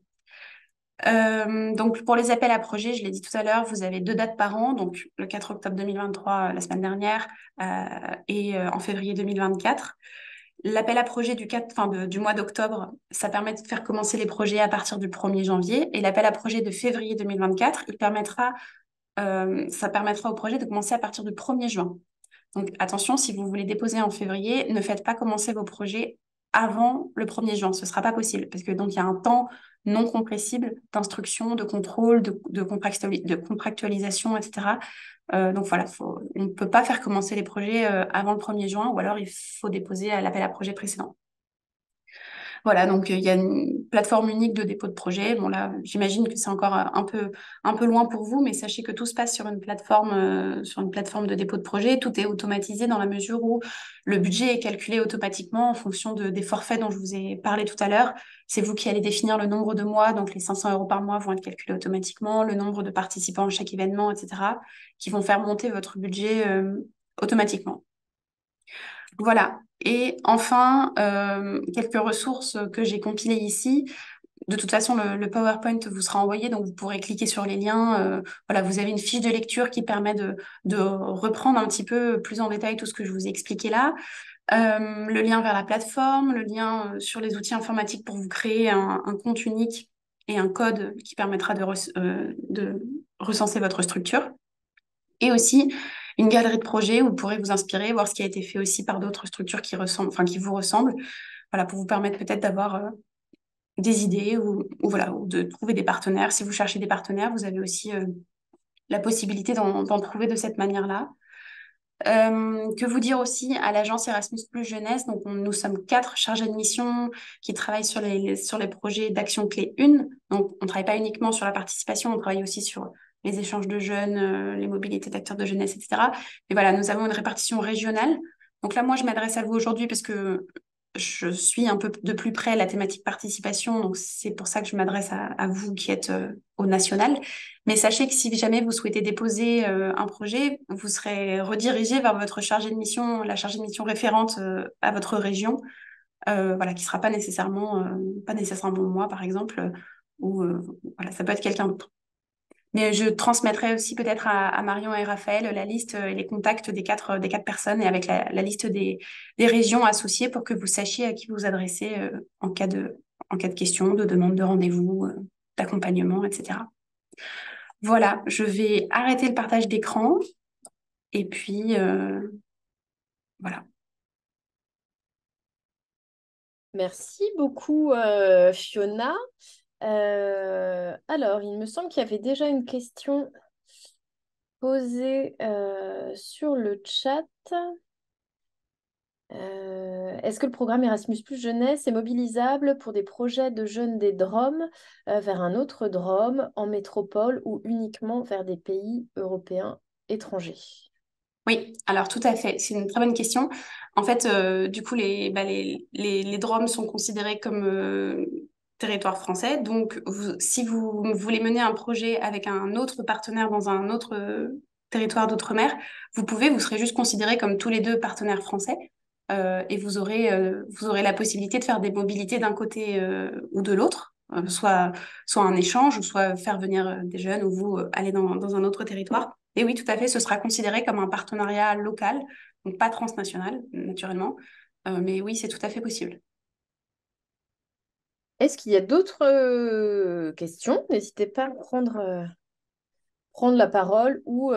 Donc pour les appels à projets, je l'ai dit tout à l'heure, vous avez 2 dates par an, donc le 4 octobre 2023, la semaine dernière, et en février 2024. L'appel à projet du mois d'octobre, ça permet de faire commencer les projets à partir du 1er janvier. Et l'appel à projet de février 2024, ça permettra au projet de commencer à partir du 1er juin. Donc attention, si vous voulez déposer en février, ne faites pas commencer vos projets avant le 1er juin. Ce ne sera pas possible parce que donc il y a un temps non compressible d'instruction, de contrôle, de contractualisation, etc. Donc voilà, on ne peut pas faire commencer les projets avant le 1er juin ou alors il faut déposer à l'appel à projet précédent. Voilà, donc il y a une plateforme unique de dépôt de projet. Bon là, j'imagine que c'est encore un peu loin pour vous, mais sachez que tout se passe sur une plateforme de dépôt de projet. Tout est automatisé dans la mesure où le budget est calculé automatiquement en fonction des forfaits dont je vous ai parlé tout à l'heure. C'est vous qui allez définir le nombre de mois, donc les 500 € par mois vont être calculés automatiquement, le nombre de participants à chaque événement, etc., qui vont faire monter votre budget automatiquement. Voilà. Et enfin, quelques ressources que j'ai compilées ici. De toute façon, le PowerPoint vous sera envoyé, donc vous pourrez cliquer sur les liens. Voilà, vous avez une fiche de lecture qui permet de reprendre un petit peu plus en détail tout ce que je vous ai expliqué là. Le lien vers la plateforme, le lien sur les outils informatiques pour vous créer un compte unique et un code qui permettra de recenser votre structure. Et aussi une galerie de projets où vous pourrez vous inspirer, voir ce qui a été fait aussi par d'autres structures qui vous ressemblent, voilà, pour vous permettre peut-être d'avoir des idées ou voilà, ou de trouver des partenaires. Si vous cherchez des partenaires, vous avez aussi la possibilité d'en trouver de cette manière-là. Que vous dire aussi à l'agence Erasmus Plus Jeunesse, donc nous sommes 4 chargés de mission qui travaillent sur les projets d'action clé 1. Donc on ne travaille pas uniquement sur la participation, on travaille aussi sur les échanges de jeunes, les mobilités d'acteurs de jeunesse, etc. Et voilà, nous avons une répartition régionale. Donc là, moi, je m'adresse à vous aujourd'hui parce que je suis un peu de plus près la thématique participation, donc c'est pour ça que je m'adresse à vous qui êtes au national. Mais sachez que si jamais vous souhaitez déposer un projet, vous serez redirigé vers votre chargée de mission, la chargée de mission référente à votre région, voilà, qui sera pas nécessairement moi, par exemple, ou voilà, ça peut être quelqu'un d'autre. Mais je transmettrai aussi peut-être à Marion et Raphaël la liste et les contacts des quatre personnes et avec la liste des régions associées pour que vous sachiez à qui vous adresser en cas de question, de demande de rendez-vous, d'accompagnement, etc. Voilà, je vais arrêter le partage d'écran et puis voilà. Merci beaucoup, Fiona. Alors, il me semble qu'il y avait déjà une question posée sur le chat. Est-ce que le programme Erasmus Plus Jeunesse est mobilisable pour des projets de jeunes des DROM vers un autre DROM en métropole ou uniquement vers des pays européens étrangers? Oui, alors tout à fait. C'est une très bonne question. En fait, du coup, les DROM sont considérés comme territoire français. Donc, si vous voulez mener un projet avec un autre partenaire dans un autre territoire d'outre-mer, vous serez juste considérés comme tous les deux partenaires français. Et vous aurez la possibilité de faire des mobilités d'un côté ou de l'autre, soit un échange, ou soit faire venir des jeunes, ou vous aller dans un autre territoire. Et oui, tout à fait, ce sera considéré comme un partenariat local, donc pas transnational, naturellement. Mais oui, c'est tout à fait possible. Est-ce qu'il y a d'autres questions? N'hésitez pas à prendre la parole ou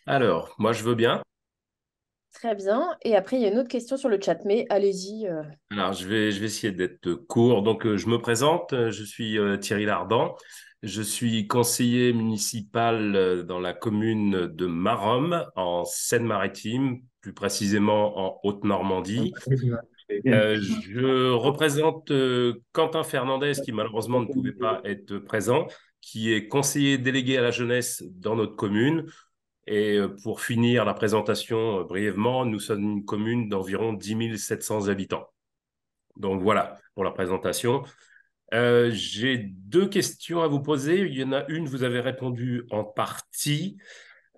Alors, moi, je veux bien. très bien. Et après, il y a une autre question sur le chat, mais allez-y. Alors, je vais essayer d'être court. Donc, je me présente. Je suis Thierry Lardan. Je suis conseiller municipal dans la commune de Maromme, en Seine-Maritime, plus précisément en Haute-Normandie. Je représente Quentin Fernandez, qui malheureusement ne pouvait pas être présent, qui est conseiller délégué à la jeunesse dans notre commune. Et pour finir la présentation brièvement, nous sommes une commune d'environ 10 700 habitants. Donc voilà pour la présentation. J'ai deux questions à vous poser. Il y en a une, vous avez répondu en partie.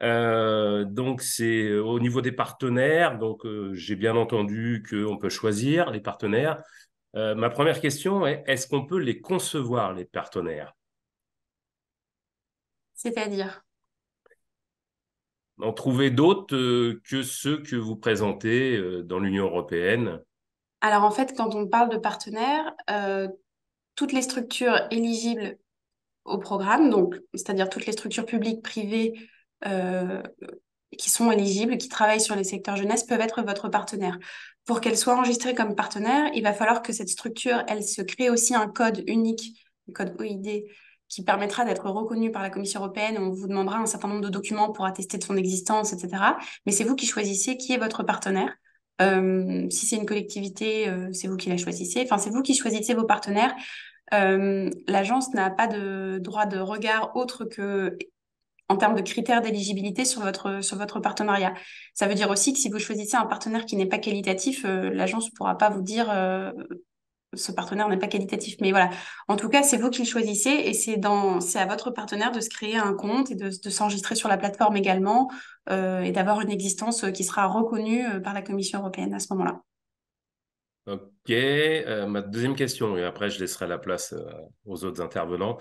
Donc c'est au niveau des partenaires. Donc j'ai bien entendu qu'on peut choisir les partenaires. Ma première question est, est-ce qu'on peut les concevoir, les partenaires? C'est-à-dire, En trouver d'autres que ceux que vous présentez dans l'Union européenne? alors en fait, quand on parle de partenaires, toutes les structures éligibles au programme, donc c'est-à-dire toutes les structures publiques, privées, euh, qui sont éligibles, qui travaillent sur les secteurs jeunesse, peuvent être votre partenaire. Pour qu'elle soit enregistrée comme partenaire, il va falloir que cette structure, elle se crée aussi un code unique, le code OID, qui permettra d'être reconnu par la Commission européenne. On vous demandera un certain nombre de documents pour attester de son existence, etc. Mais c'est vous qui choisissez qui est votre partenaire. Si c'est une collectivité, c'est vous qui la choisissez. Enfin, c'est vous qui choisissez vos partenaires. L'agence n'a pas de droit de regard autre que en termes de critères d'éligibilité sur votre partenariat. Ça veut dire aussi que si vous choisissez un partenaire qui n'est pas qualitatif, l'agence ne pourra pas vous dire ce partenaire n'est pas qualitatif. Mais voilà, en tout cas, c'est vous qui le choisissez et c'est à votre partenaire de se créer un compte et de s'enregistrer sur la plateforme également et d'avoir une existence qui sera reconnue par la Commission européenne à ce moment-là. Ok, ma deuxième question, et après je laisserai la place aux autres intervenants.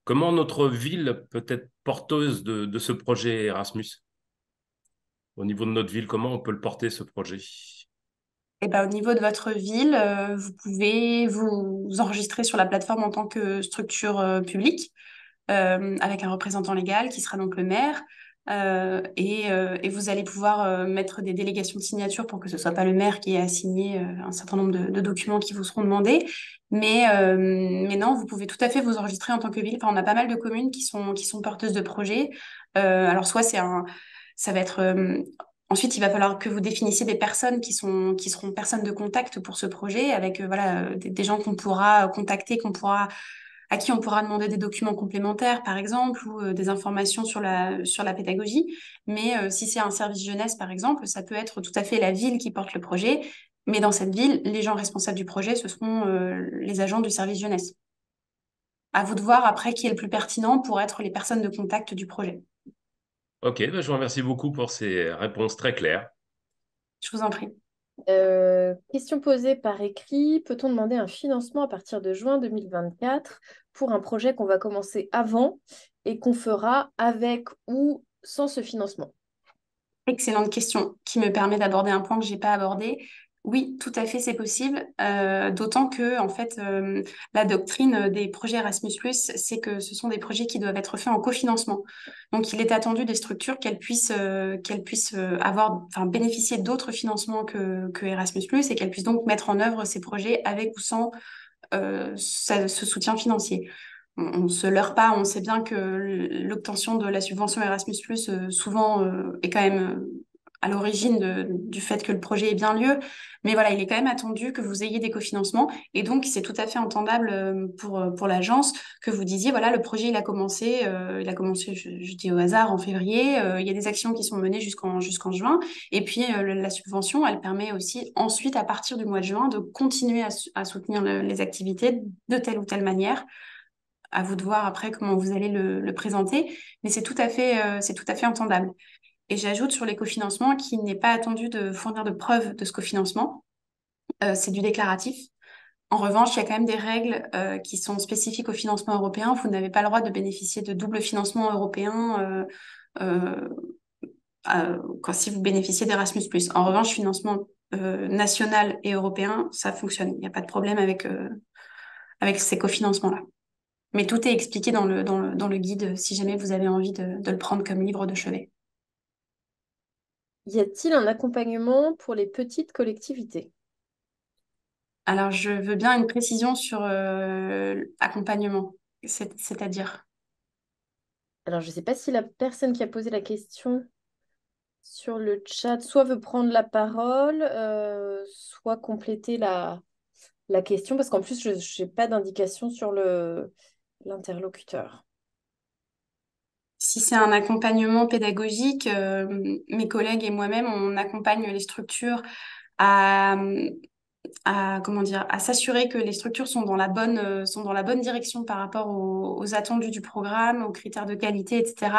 Comment notre ville peut être porteuse de ce projet Erasmus? Au niveau de notre ville, comment on peut le porter, ce projet? Et ben, au niveau de votre ville, vous pouvez vous enregistrer sur la plateforme en tant que structure publique avec un représentant légal qui sera donc le maire. Et vous allez pouvoir mettre des délégations de signature pour que ce soit pas le maire qui ait à signer un certain nombre de documents qui vous seront demandés. Mais non, vous pouvez tout à fait vous enregistrer en tant que ville. Enfin, on a pas mal de communes qui sont porteuses de projets. Alors soit ça va être ensuite, il va falloir que vous définissiez des personnes qui seront personnes de contact pour ce projet, avec voilà, des gens qu'on pourra contacter, à qui on pourra demander des documents complémentaires, par exemple, ou des informations sur la pédagogie. Mais si c'est un service jeunesse, par exemple, ça peut être tout à fait la ville qui porte le projet. Mais dans cette ville, les gens responsables du projet, ce seront les agents du service jeunesse. À vous de voir après qui est le plus pertinent pour être les personnes de contact du projet. Ok, ben, je vous remercie beaucoup pour ces réponses très claires. Je vous en prie. Question posée par écrit. Peut-on demander un financement à partir de juin 2024 pour un projet qu'on va commencer avant et qu'on fera avec ou sans ce financement? Excellente question qui me permet d'aborder un point que j'ai pas abordé. Oui, tout à fait, c'est possible. D'autant que, en fait, la doctrine des projets Erasmus+, c'est que ce sont des projets qui doivent être faits en cofinancement. Donc, il est attendu des structures qu'elles puissent avoir, enfin, bénéficier d'autres financements que Erasmus+, et qu'elles puissent donc mettre en œuvre ces projets avec ou sans ce soutien financier. On ne se leurre pas, on sait bien que l'obtention de la subvention Erasmus+, souvent, est quand même à l'origine du fait que le projet ait bien lieu. Mais voilà, il est quand même attendu que vous ayez des cofinancements. Et donc, c'est tout à fait entendable pour l'agence que vous disiez, voilà, le projet, il a commencé, je dis au hasard, en février. Il y a des actions qui sont menées jusqu'en juin. Et puis, la subvention, elle permet aussi ensuite, à partir du mois de juin, de continuer à soutenir les activités de telle ou telle manière. À vous de voir après comment vous allez le présenter, mais c'est tout à fait entendable. Et j'ajoute sur l'écofinancement qu'il n'est pas attendu de fournir de preuves de ce cofinancement. C'est du déclaratif. En revanche, il y a quand même des règles qui sont spécifiques au financement européen. Vous n'avez pas le droit de bénéficier de double financement européen si vous bénéficiez d'Erasmus+. En revanche, financement national et européen, ça fonctionne. Il n'y a pas de problème avec ces cofinancements-là. Mais tout est expliqué dans le guide si jamais vous avez envie de le prendre comme livre de chevet. Y a-t-il un accompagnement pour les petites collectivités? Alors, je veux bien une précision sur accompagnement, c'est-à-dire. Alors, je ne sais pas si la personne qui a posé la question sur le chat soit veut prendre la parole, soit compléter la question, parce qu'en plus, je n'ai pas d'indication sur l'interlocuteur. Si c'est un accompagnement pédagogique, mes collègues et moi-même, on accompagne les structures à, comment dire, à s'assurer que les structures sont dans la bonne direction par rapport aux attendus du programme, aux critères de qualité, etc.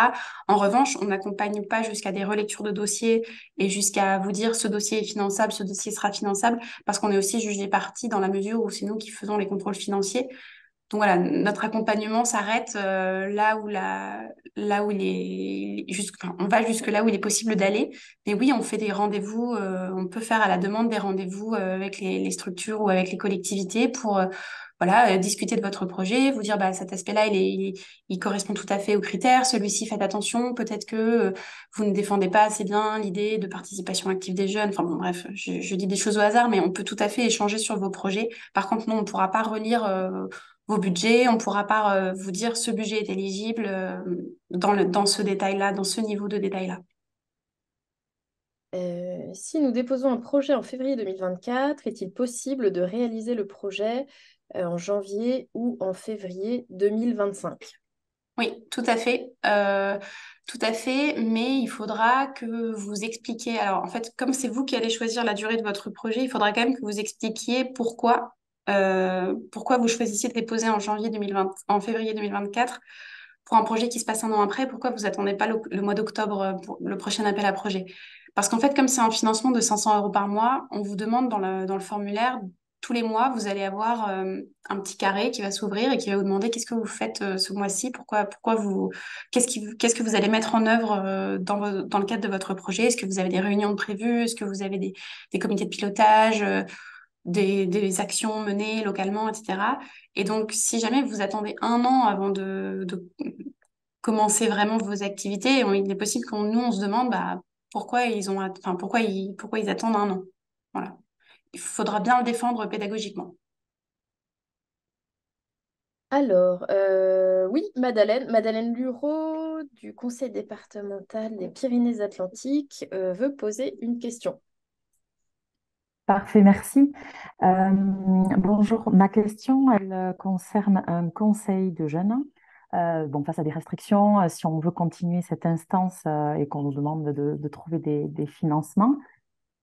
En revanche, on n'accompagne pas jusqu'à des relectures de dossiers et jusqu'à vous dire ce dossier est finançable, ce dossier sera finançable, parce qu'on est aussi juge des parties dans la mesure où c'est nous qui faisons les contrôles financiers. Donc voilà, notre accompagnement s'arrête là où enfin, on va jusque là où il est possible d'aller. Mais oui, on fait des rendez-vous, on peut faire à la demande des rendez-vous avec les structures ou avec les collectivités pour voilà, discuter de votre projet, vous dire bah, cet aspect-là, il correspond tout à fait aux critères, celui-ci, faites attention, peut-être que vous ne défendez pas assez bien l'idée de participation active des jeunes. Enfin bon, bref, je dis des choses au hasard, mais on peut tout à fait échanger sur vos projets. Par contre, non, on ne pourra pas relire vos budgets, on ne pourra pas vous dire ce budget est éligible dans ce détail-là, dans ce niveau de détail-là. Si nous déposons un projet en février 2024, est-il possible de réaliser le projet en janvier ou en février 2025? Oui, tout à fait. Tout à fait, mais il faudra que vous expliquiez. Alors, en fait, comme c'est vous qui allez choisir la durée de votre projet, il faudra quand même que vous expliquiez pourquoi vous choisissez de déposer en janvier 2020, en février 2024 pour un projet qui se passe un an après. Pourquoi vous attendez pas le mois d'octobre pour le prochain appel à projet? Parce qu'en fait, comme c'est un financement de 500 euros par mois, on vous demande dans le formulaire tous les mois, vous allez avoir un petit carré qui va s'ouvrir et qui va vous demander qu'est-ce que vous faites ce mois-ci, qu'est-ce que vous allez mettre en œuvre dans le cadre de votre projet. Est-ce que vous avez des réunions de prévues? Est-ce que vous avez des comités de pilotage, des actions menées localement, etc. Et donc, si jamais vous attendez un an avant de commencer vraiment vos activités, il est possible qu'on nous on se demande bah, pourquoi ils attendent un an. Voilà. Il faudra bien le défendre pédagogiquement. Alors, oui, Madeleine Lureau du Conseil départemental des Pyrénées-Atlantiques veut poser une question. Parfait, merci. Bonjour, ma question, elle concerne un conseil de jeunes. Bon, face à des restrictions, si on veut continuer cette instance et qu'on nous demande de trouver des financements.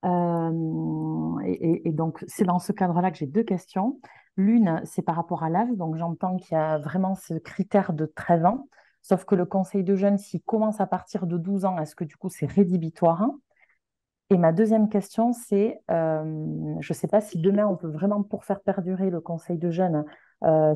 Et donc, c'est dans ce cadre-là que j'ai deux questions. L'une, c'est par rapport à l'âge. Donc, j'entends qu'il y a vraiment ce critère de 13 ans. Sauf que le conseil de jeunes, s'il commence à partir de 12 ans, est-ce que du coup, c'est rédhibitoire? Et ma deuxième question, c'est, je ne sais pas si demain on peut vraiment, pour faire perdurer le conseil de jeunes,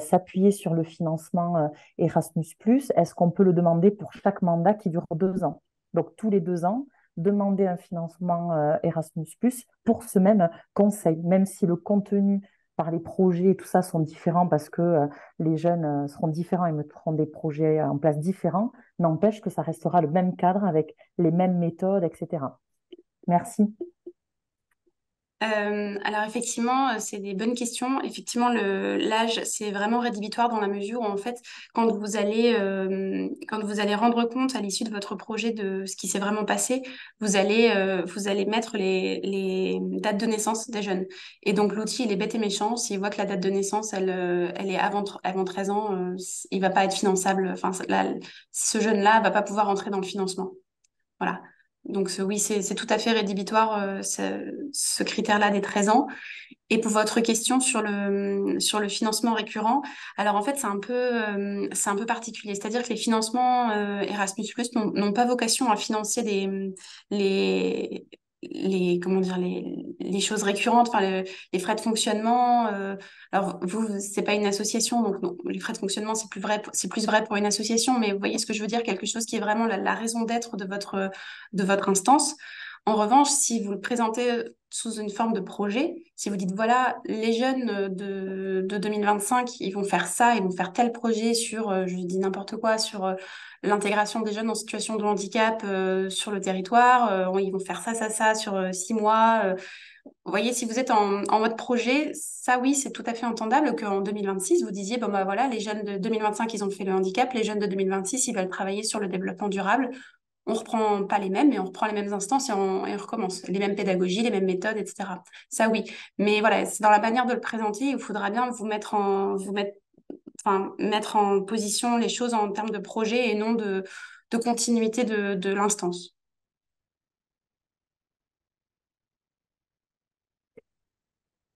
s'appuyer sur le financement Erasmus+. Est-ce qu'on peut le demander pour chaque mandat qui dure 2 ans? Donc tous les 2 ans, demander un financement Erasmus+, pour ce même conseil, même si le contenu par les projets et tout ça sont différents parce que les jeunes seront différents et mettront des projets en place différents, n'empêche que ça restera le même cadre avec les mêmes méthodes, etc. Merci. Alors effectivement, c'est des bonnes questions. Effectivement, l'âge, c'est vraiment rédhibitoire dans la mesure où en fait, quand vous allez rendre compte à l'issue de votre projet de ce qui s'est vraiment passé, vous allez mettre les dates de naissance des jeunes. Et donc l'outil, il est bête et méchant. S'il voit que la date de naissance, elle est avant 13 ans, il va pas être finançable. Enfin, ce jeune-là va pas pouvoir entrer dans le financement. Voilà. Donc oui, c'est tout à fait rédhibitoire ce critère-là des 13 ans. Et pour votre question sur le financement récurrent, alors en fait c'est un peu particulier. C'est-à-dire que les financements Erasmus+ n'ont pas vocation à financer les comment dire les choses récurrentes, enfin les frais de fonctionnement. Alors vous c'est pas une association donc non, les frais de fonctionnement c'est plus vrai pour une association, mais vous voyez ce que je veux dire, quelque chose qui est vraiment la raison d'être de votre instance. En revanche, si vous le présentez sous une forme de projet, si vous dites, voilà, les jeunes de 2025, ils vont faire ça, ils vont faire tel projet sur, je dis n'importe quoi, sur l'intégration des jeunes en situation de handicap sur le territoire, ils vont faire ça sur 6 mois. Vous voyez, si vous êtes en mode projet, ça oui, c'est tout à fait entendable qu'en 2026, vous disiez, bon bah voilà, les jeunes de 2025, ils ont fait le handicap, les jeunes de 2026, ils veulent travailler sur le développement durable. On reprend pas les mêmes, mais on reprend les mêmes instances et on recommence. Les mêmes pédagogies, les mêmes méthodes, etc. Ça, oui. Mais voilà, c'est dans la manière de le présenter, il faudra bien mettre en position les choses en termes de projet et non de continuité de l'instance.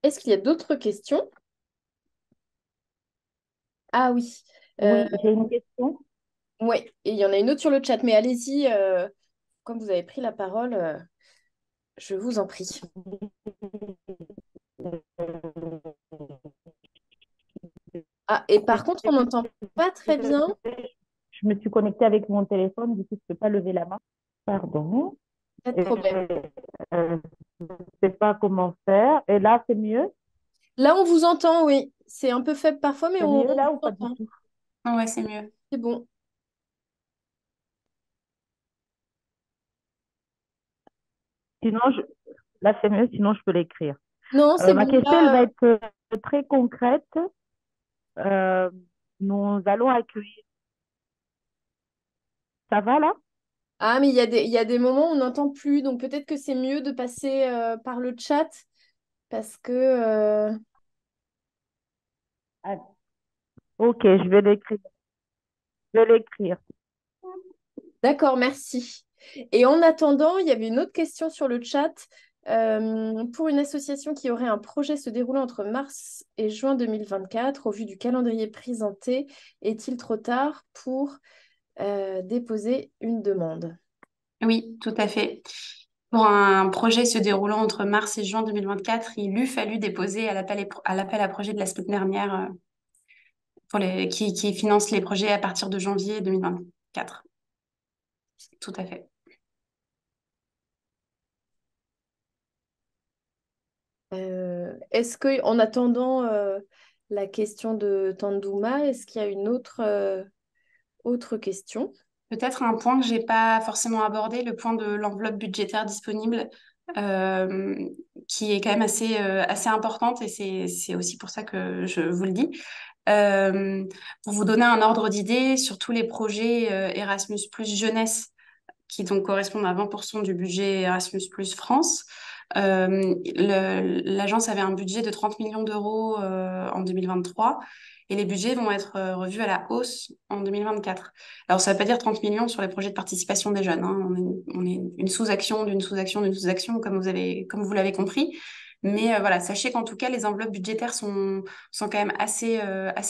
Est-ce qu'il y a d'autres questions? Ah oui. Euh, Oui, j'ai une question. ouais, et il y en a une autre sur le chat, mais allez-y, comme vous avez pris la parole, je vous en prie. Ah, et par contre, on n'entend pas très bien. Je me suis connectée avec mon téléphone, du coup, je ne peux pas lever la main. Pardon. Pas de Et, problème. je ne sais pas comment faire. Et là, c'est mieux? Là, on vous entend, oui. C'est un peu faible parfois, mais C'est on mieux là ou vous pas du entend. tout? Ouais, c'est mieux. C'est bon. Sinon, là, c'est mieux, sinon je peux l'écrire. Non, c'est Ma bon. question, elle Là, va être très concrète. Euh, nous allons accueillir. Ça va là? ah, mais il y a des moments où on n'entend plus. Donc, peut-être que c'est mieux de passer par le chat parce que... Ah, ok, je vais l'écrire. Je vais l'écrire. D'accord, merci. Et en attendant, il y avait une autre question sur le chat. Pour une association qui aurait un projet se déroulant entre mars et juin 2024, au vu du calendrier présenté, est-il trop tard pour déposer une demande? Oui, tout à fait. Pour un projet se déroulant entre mars et juin 2024, il eût fallu déposer à l'appel à projet de la semaine dernière qui finance les projets à partir de janvier 2024. Tout à fait. Est-ce que, en attendant la question de Tandouma, est-ce qu'il y a une autre question? Peut-être un point que j'ai pas forcément abordé, le point de l'enveloppe budgétaire disponible, euh, qui est quand même assez importante et c'est aussi pour ça que je vous le dis. Euh, pour vous donner un ordre d'idée sur tous les projets Erasmus plus jeunesse qui donc correspondent à 20% du budget Erasmus plus France. L'agence avait un budget de 30 millions d'euros en 2023 et les budgets vont être revus à la hausse en 2024. Alors, ça ne veut pas dire 30 millions sur les projets de participation des jeunes, hein. On est une sous-action d'une sous-action d'une sous-action, comme vous l'avez compris. Mais voilà, sachez qu'en tout cas, les enveloppes budgétaires sont quand même assez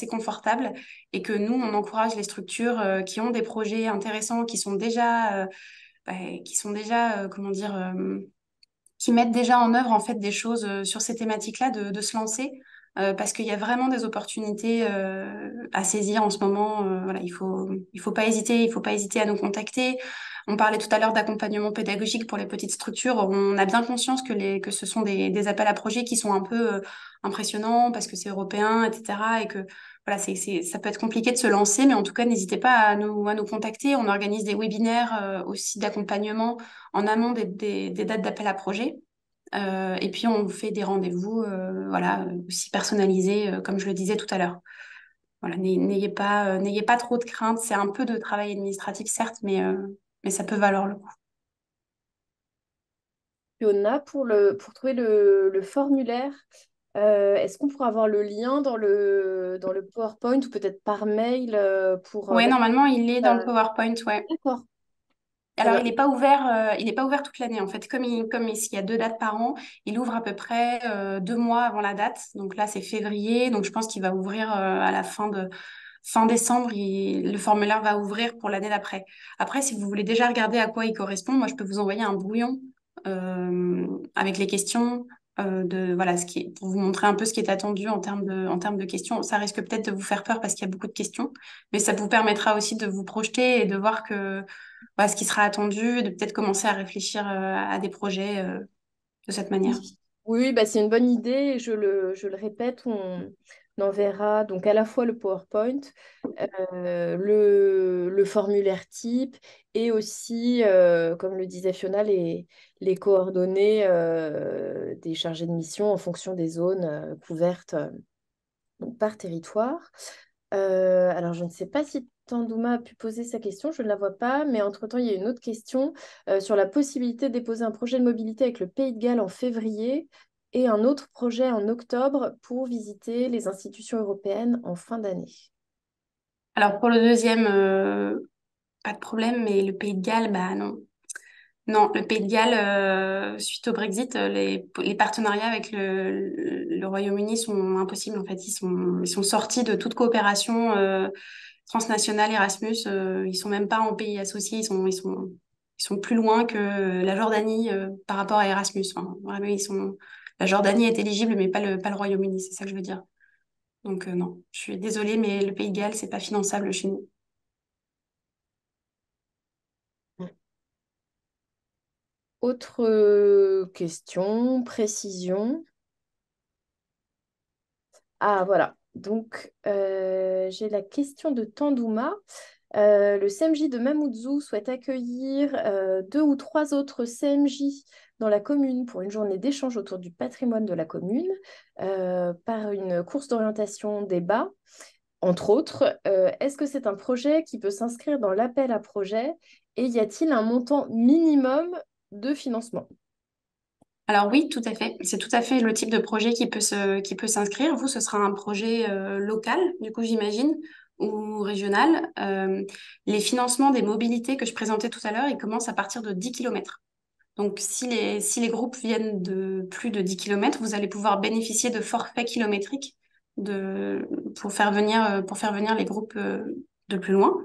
confortables et que nous, on encourage les structures qui ont des projets intéressants, qui sont déjà, comment dire, qui mettent déjà en œuvre en fait des choses sur ces thématiques-là, de se lancer, parce qu'il y a vraiment des opportunités à saisir en ce moment. Voilà, il faut pas hésiter, il faut pas hésiter à nous contacter. On parlait tout à l'heure d'accompagnement pédagogique pour les petites structures. On a bien conscience que ce sont des appels à projets qui sont un peu impressionnants parce que c'est européen, etc. Et que voilà, ça peut être compliqué de se lancer, mais en tout cas, n'hésitez pas à nous contacter. On organise des webinaires aussi d'accompagnement en amont des dates d'appel à projet. Et puis on fait des rendez-vous voilà, aussi personnalisés, comme je le disais tout à l'heure. Voilà, n'ayez pas trop de crainte. C'est un peu de travail administratif, certes, mais ça peut valoir le coup. Fiona, pour trouver le formulaire, est-ce qu'on pourra avoir le lien dans le PowerPoint ou peut-être par mail pour... Ouais, normalement, il est dans le euh, PowerPoint, ouais. d'accord. Ça Alors, va. il n'est pas ouvert toute l'année, en fait. Comme il y a deux dates par an, il ouvre à peu près 2 mois avant la date. Donc là, c'est février. Donc, je pense qu'il va ouvrir à la fin décembre. Le formulaire va ouvrir pour l'année d'après. Après, si vous voulez déjà regarder à quoi il correspond, moi, je peux vous envoyer un brouillon avec les questions voilà, pour vous montrer un peu ce qui est attendu en termes de questions. Ça risque peut-être de vous faire peur parce qu'il y a beaucoup de questions, mais ça vous permettra aussi de vous projeter et de voir que voilà, ce qui sera attendu, de peut-être commencer à réfléchir à des projets de cette manière. Oui, oui, bah, c'est une bonne idée. Je le répète, on enverra donc à la fois le PowerPoint, le formulaire type et aussi, comme le disait Fiona, les coordonnées des chargés de mission en fonction des zones couvertes donc par territoire. Alors, je ne sais pas si Tandouma a pu poser sa question, je ne la vois pas, mais entre-temps, il y a une autre question sur la possibilité de déposer un projet de mobilité avec le Pays de Galles en février et un autre projet en octobre pour visiter les institutions européennes en fin d'année. Alors pour le deuxième, pas de problème, mais le Pays de Galles, bah non. Non, le Pays de Galles, suite au Brexit, les partenariats avec le Royaume-Uni sont impossibles en fait. Ils sont sortis de toute coopération transnationale Erasmus. Ils sont même pas en pays associé. Ils sont plus loin que la Jordanie par rapport à Erasmus. Enfin, vraiment, la Jordanie est éligible, mais pas le Royaume-Uni. C'est ça que je veux dire. Donc non, je suis désolée, mais le Pays de Galles, c'est pas finançable chez nous. Autre question, précision. Ah, voilà. Donc, j'ai la question de Tandouma. Le CMJ de Mamoudzou souhaite accueillir 2 ou 3 autres CMJ dans la commune pour une journée d'échange autour du patrimoine de la commune par une course d'orientation débat, entre autres. Est-ce que c'est un projet qui peut s'inscrire dans l'appel à projet et y a-t-il un montant minimum de financement? Alors oui, tout à fait. C'est tout à fait le type de projet qui peut s'inscrire. Vous, ce sera un projet local, du coup, j'imagine, ou régional. Les financements des mobilités que je présentais tout à l'heure, ils commencent à partir de 10 kilomètres. Donc, si les groupes viennent de plus de 10 kilomètres, vous allez pouvoir bénéficier de forfaits kilométriques pour faire venir les groupes de plus loin.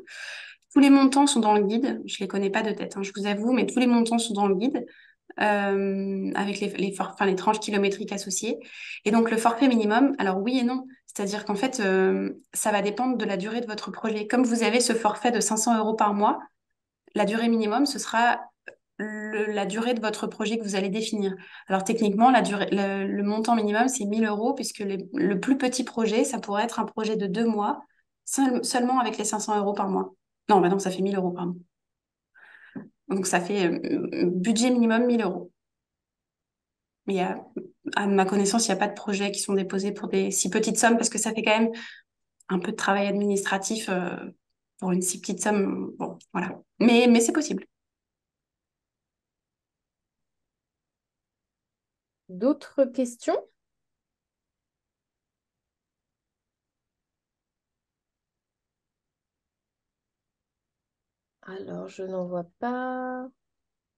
Tous les montants sont dans le guide. Je les connais pas de tête, hein, je vous avoue, mais tous les montants sont dans le guide avec les tranches kilométriques associées. Et donc, le forfait minimum, alors oui et non. C'est-à-dire qu'en fait, ça va dépendre de la durée de votre projet. Comme vous avez ce forfait de 500 euros par mois, la durée minimum, ce sera la durée de votre projet que vous allez définir. Alors techniquement, le montant minimum, c'est 1000 euros, puisque le plus petit projet, ça pourrait être un projet de 2 mois, seulement avec les 500 euros par mois. Non, bah non, ça fait 1000 euros, pardon. Donc ça fait budget minimum 1000 euros. Mais à ma connaissance, il n'y a pas de projets qui sont déposés pour des si petites sommes, parce que ça fait quand même un peu de travail administratif pour une si petite somme. Bon, voilà. Mais c'est possible. D'autres questions? Alors, je n'en vois pas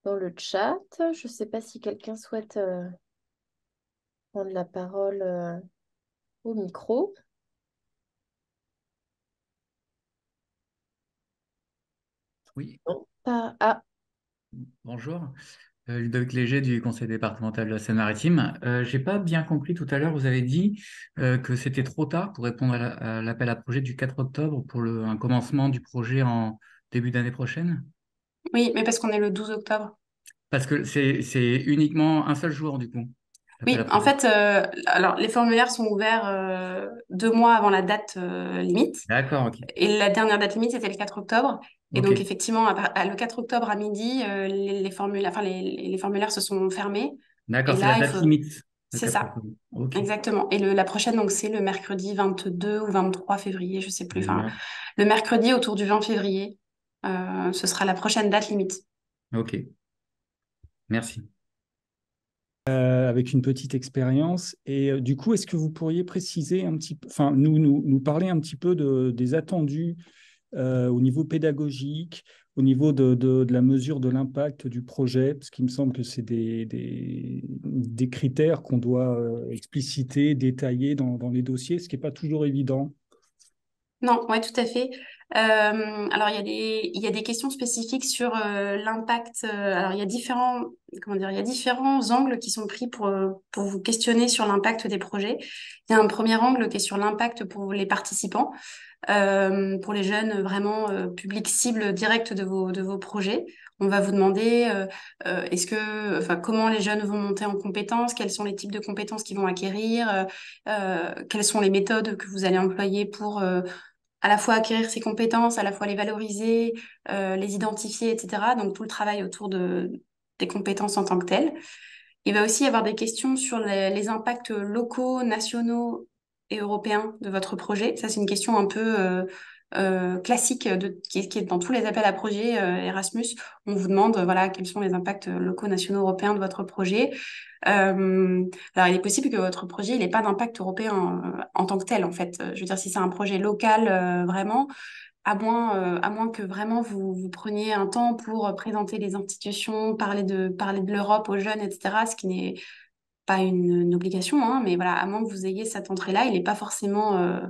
dans le chat. Je ne sais pas si quelqu'un souhaite prendre la parole au micro. Oui, Non, pas... Ah, bonjour. Ludovic Léger du Conseil départemental de la Seine-Maritime. J'ai pas bien compris tout à l'heure, vous avez dit que c'était trop tard pour répondre à l'appel à projet du 4 octobre pour un commencement du projet en début d'année prochaine? Oui, mais parce qu'on est le 12 octobre. Parce que c'est uniquement un seul jour du coup, l'appel à Oui, en projet. fait, alors les formulaires sont ouverts 2 mois avant la date limite. D'accord, ok. Et la dernière date limite, c'était le 4 octobre. Et Ok, donc, effectivement, le 4 octobre à midi, les formulaires, les formulaires se sont fermés. d'accord, Et c'est la là, il date faut... limite, le C'est 4 ça, octobre. Ok, exactement. Et la prochaine, donc, c'est le mercredi 22 ou 23 février, je sais plus. Enfin, génial. le mercredi autour du 20 février, ce sera la prochaine date limite. Ok, merci. Avec une petite expérience. Et du coup, est-ce que vous pourriez préciser un petit peu, enfin, nous parler un petit peu des attendus au niveau pédagogique, au niveau de la mesure de l'impact du projet, parce qu'il me semble que c'est des critères qu'on doit expliciter, détailler dans les dossiers, ce qui n'est pas toujours évident. Non, ouais, tout à fait. Alors, il y a des questions spécifiques sur l'impact. Alors, il y a comment dire, il y a différents angles qui sont pris pour vous questionner sur l'impact des projets. Il y a un premier angle qui est sur l'impact pour les participants, pour les jeunes, vraiment public cible direct de vos projets. On va vous demander enfin, comment les jeunes vont monter en compétences, quels sont les types de compétences qu'ils vont acquérir, quelles sont les méthodes que vous allez employer pour à la fois acquérir ces compétences, à la fois les valoriser, les identifier, etc. Donc tout le travail autour des compétences en tant que telles. Il va aussi y avoir des questions sur les impacts locaux, nationaux et européens de votre projet. Ça, c'est une question un peu classique qui est dans tous les appels à projets Erasmus. On vous demande voilà, quels sont les impacts locaux, nationaux, européens de votre projet. Alors, il est possible que votre projet n'ait pas d'impact européen en tant que tel, en fait. Je veux dire, si c'est un projet local, vraiment, à moins que vraiment vous preniez un temps pour présenter les institutions, parler de l'Europe aux jeunes, etc., ce qui n'est pas une obligation, hein, mais voilà, à moins que vous ayez cette entrée-là, il n'est pas forcément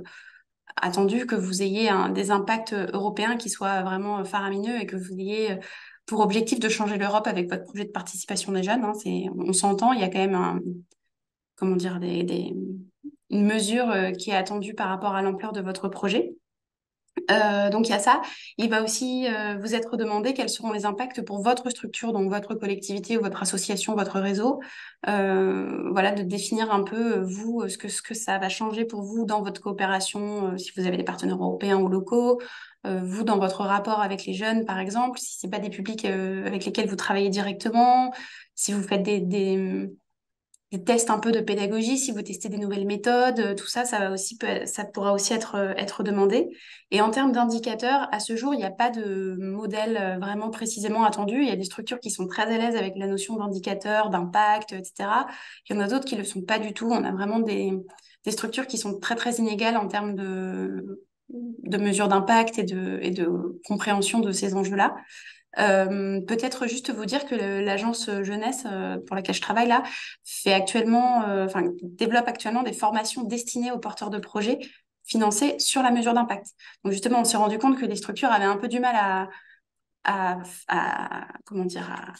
attendu que vous ayez des impacts européens qui soient vraiment faramineux et que vous ayez pour objectif de changer l'Europe avec votre projet de participation des jeunes. Hein, on s'entend, il y a quand même comment dire, une mesure qui est attendue par rapport à l'ampleur de votre projet. Donc il y a ça. Il va aussi vous être demandé quels seront les impacts pour votre structure, donc votre collectivité ou votre association, votre réseau. Voilà, de définir un peu vous ce que ça va changer pour vous dans votre coopération, si vous avez des partenaires européens ou locaux, vous dans votre rapport avec les jeunes, par exemple, si c'est pas des publics avec lesquels vous travaillez directement, si vous faites des tests un peu de pédagogie, si vous testez des nouvelles méthodes, tout ça, ça pourra aussi être demandé. Et en termes d'indicateurs, à ce jour, il n'y a pas de modèle vraiment précisément attendu. Il y a des structures qui sont très à l'aise avec la notion d'indicateur, d'impact, etc. Il y en a d'autres qui ne le sont pas du tout. On a vraiment des structures qui sont très, très inégales en termes de mesures d'impact et de compréhension de ces enjeux-là. Peut-être juste vous dire que l'agence jeunesse pour laquelle je travaille là développe actuellement des formations destinées aux porteurs de projets financées sur la mesure d'impact. Donc justement, on s'est rendu compte que les structures avaient un peu du mal comment dire, à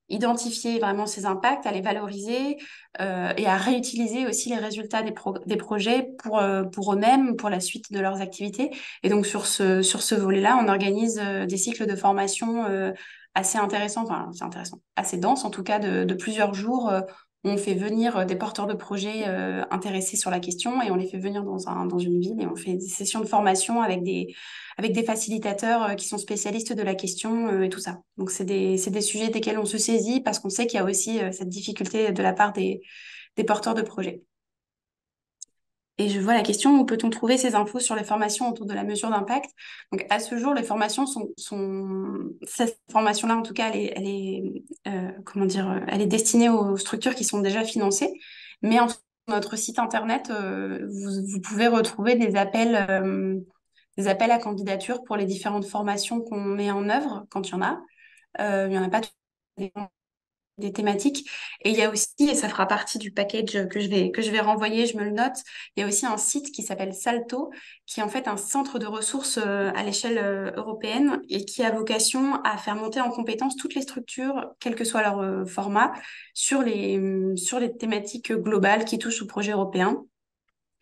identifier vraiment ces impacts, à les valoriser et à réutiliser aussi les résultats des projets pour eux-mêmes, pour la suite de leurs activités. Et donc sur ce volet-là, on organise des cycles de formation assez intéressants, enfin c'est intéressant, assez denses en tout cas de plusieurs jours. Où on fait venir des porteurs de projets intéressés sur la question et on les fait venir dans une ville et on fait des sessions de formation avec des facilitateurs qui sont spécialistes de la question et tout ça. Donc, c'est des sujets desquels on se saisit parce qu'on sait qu'il y a aussi cette difficulté de la part des porteurs de projets. Et je vois la question, où peut-on trouver ces infos sur les formations autour de la mesure d'impact? Donc, à ce jour, les formations cette formation-là, en tout cas, comment dire, elle est destinée aux structures qui sont déjà financées. Mais sur notre site internet, vous pouvez retrouver des appels à candidature pour les différentes formations qu'on met en œuvre quand il y en a. Il y en a pas des thématiques. Et il y a aussi, et ça fera partie du package que je vais renvoyer, je me le note, il y a aussi un site qui s'appelle Salto, qui est en fait un centre de ressources à l'échelle européenne et qui a vocation à faire monter en compétence toutes les structures, quel que soit leur format, sur les thématiques globales qui touchent au projet européen.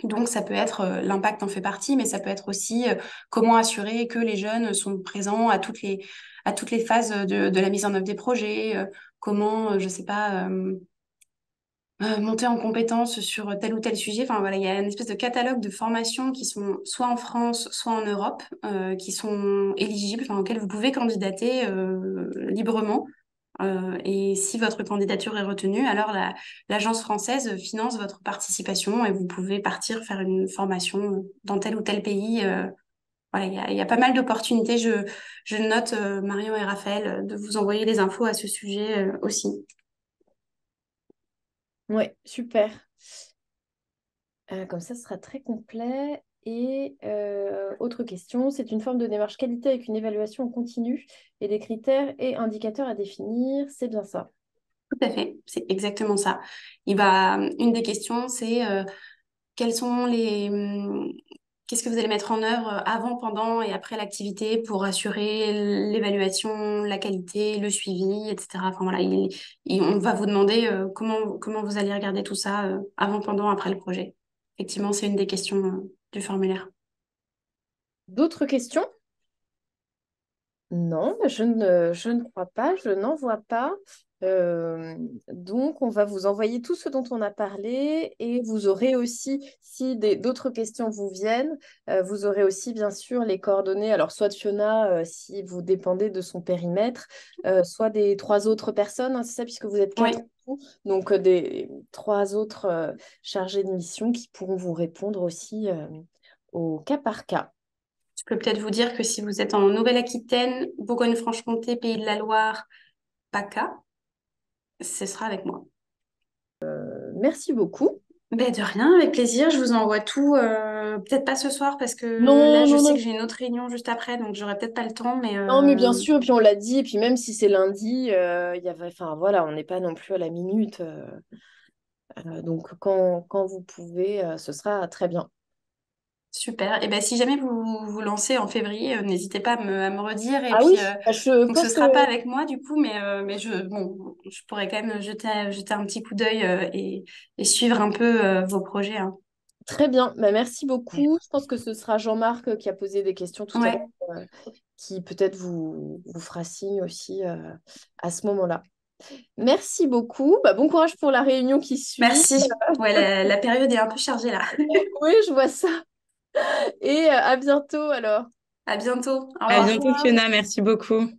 Donc, ça peut être, l'impact en fait partie, mais ça peut être aussi comment assurer que les jeunes sont présents à toutes les phases de la mise en œuvre des projets, comment, je sais pas, monter en compétence sur tel ou tel sujet. Enfin, voilà, il y a une espèce de catalogue de formations qui sont soit en France, soit en Europe, qui sont éligibles, enfin, auxquelles vous pouvez candidater librement. Et si votre candidature est retenue, alors l'agence française finance votre participation et vous pouvez partir faire une formation dans tel ou tel pays. Voilà, il y a pas mal d'opportunités. Je note, Marion et Raphaël, de vous envoyer les infos à ce sujet aussi. Ouais, super. Comme ça, ce sera très complet. Et autre question, c'est une forme de démarche qualité avec une évaluation continue et des critères et indicateurs à définir. C'est bien ça. Tout à fait, c'est exactement ça. Une des questions, c'est quels sont qu'est-ce que vous allez mettre en œuvre avant, pendant et après l'activité pour assurer l'évaluation, la qualité, le suivi, etc. Enfin voilà, on va vous demander comment vous allez regarder tout ça avant, pendant, après le projet. Effectivement, c'est une des questions du formulaire. D'autres questions? Non, je ne crois pas, je n'en vois pas. Donc, on va vous envoyer tout ce dont on a parlé et vous aurez aussi, si d'autres questions vous viennent, vous aurez aussi bien sûr les coordonnées, alors soit de Fiona, si vous dépendez de son périmètre, soit des trois autres personnes, hein, c'est ça, puisque vous êtes Oui, quatre en tout, donc des trois autres chargés de mission qui pourront vous répondre aussi au cas par cas. je peux peut-être vous dire que si vous êtes en Nouvelle-Aquitaine, Bourgogne-Franche-Comté, Pays de la Loire, PACA, ce sera avec moi. Merci beaucoup. Ben de rien, avec plaisir. Je vous envoie tout. Peut-être pas ce soir parce que là, Non, je non, sais non. que j'ai une autre réunion juste après, donc j'aurai peut-être pas le temps. Mais Non, mais bien sûr, et puis on l'a dit, et puis même si c'est lundi, il y avait, enfin voilà, on n'est pas non plus à la minute. Donc quand vous pouvez, ce sera très bien. super. Et ben si jamais vous vous lancez en février, n'hésitez pas à me redire. Et Ah puis oui, je donc ce pense que sera pas avec moi du coup, mais je pourrais quand même jeter un petit coup d'œil et suivre un peu vos projets, hein. Très bien, bah, merci beaucoup. Je pense que ce sera Jean-Marc qui a posé des questions tout à Ouais, l'heure, qui peut-être vous fera signe aussi à ce moment-là. Merci beaucoup. Bah, bon courage pour la réunion qui suit. merci. Ouais, la période est un peu chargée là. Oui, je vois ça. Et à bientôt alors. À bientôt. Au À revoir. bientôt, Fiona. Merci beaucoup.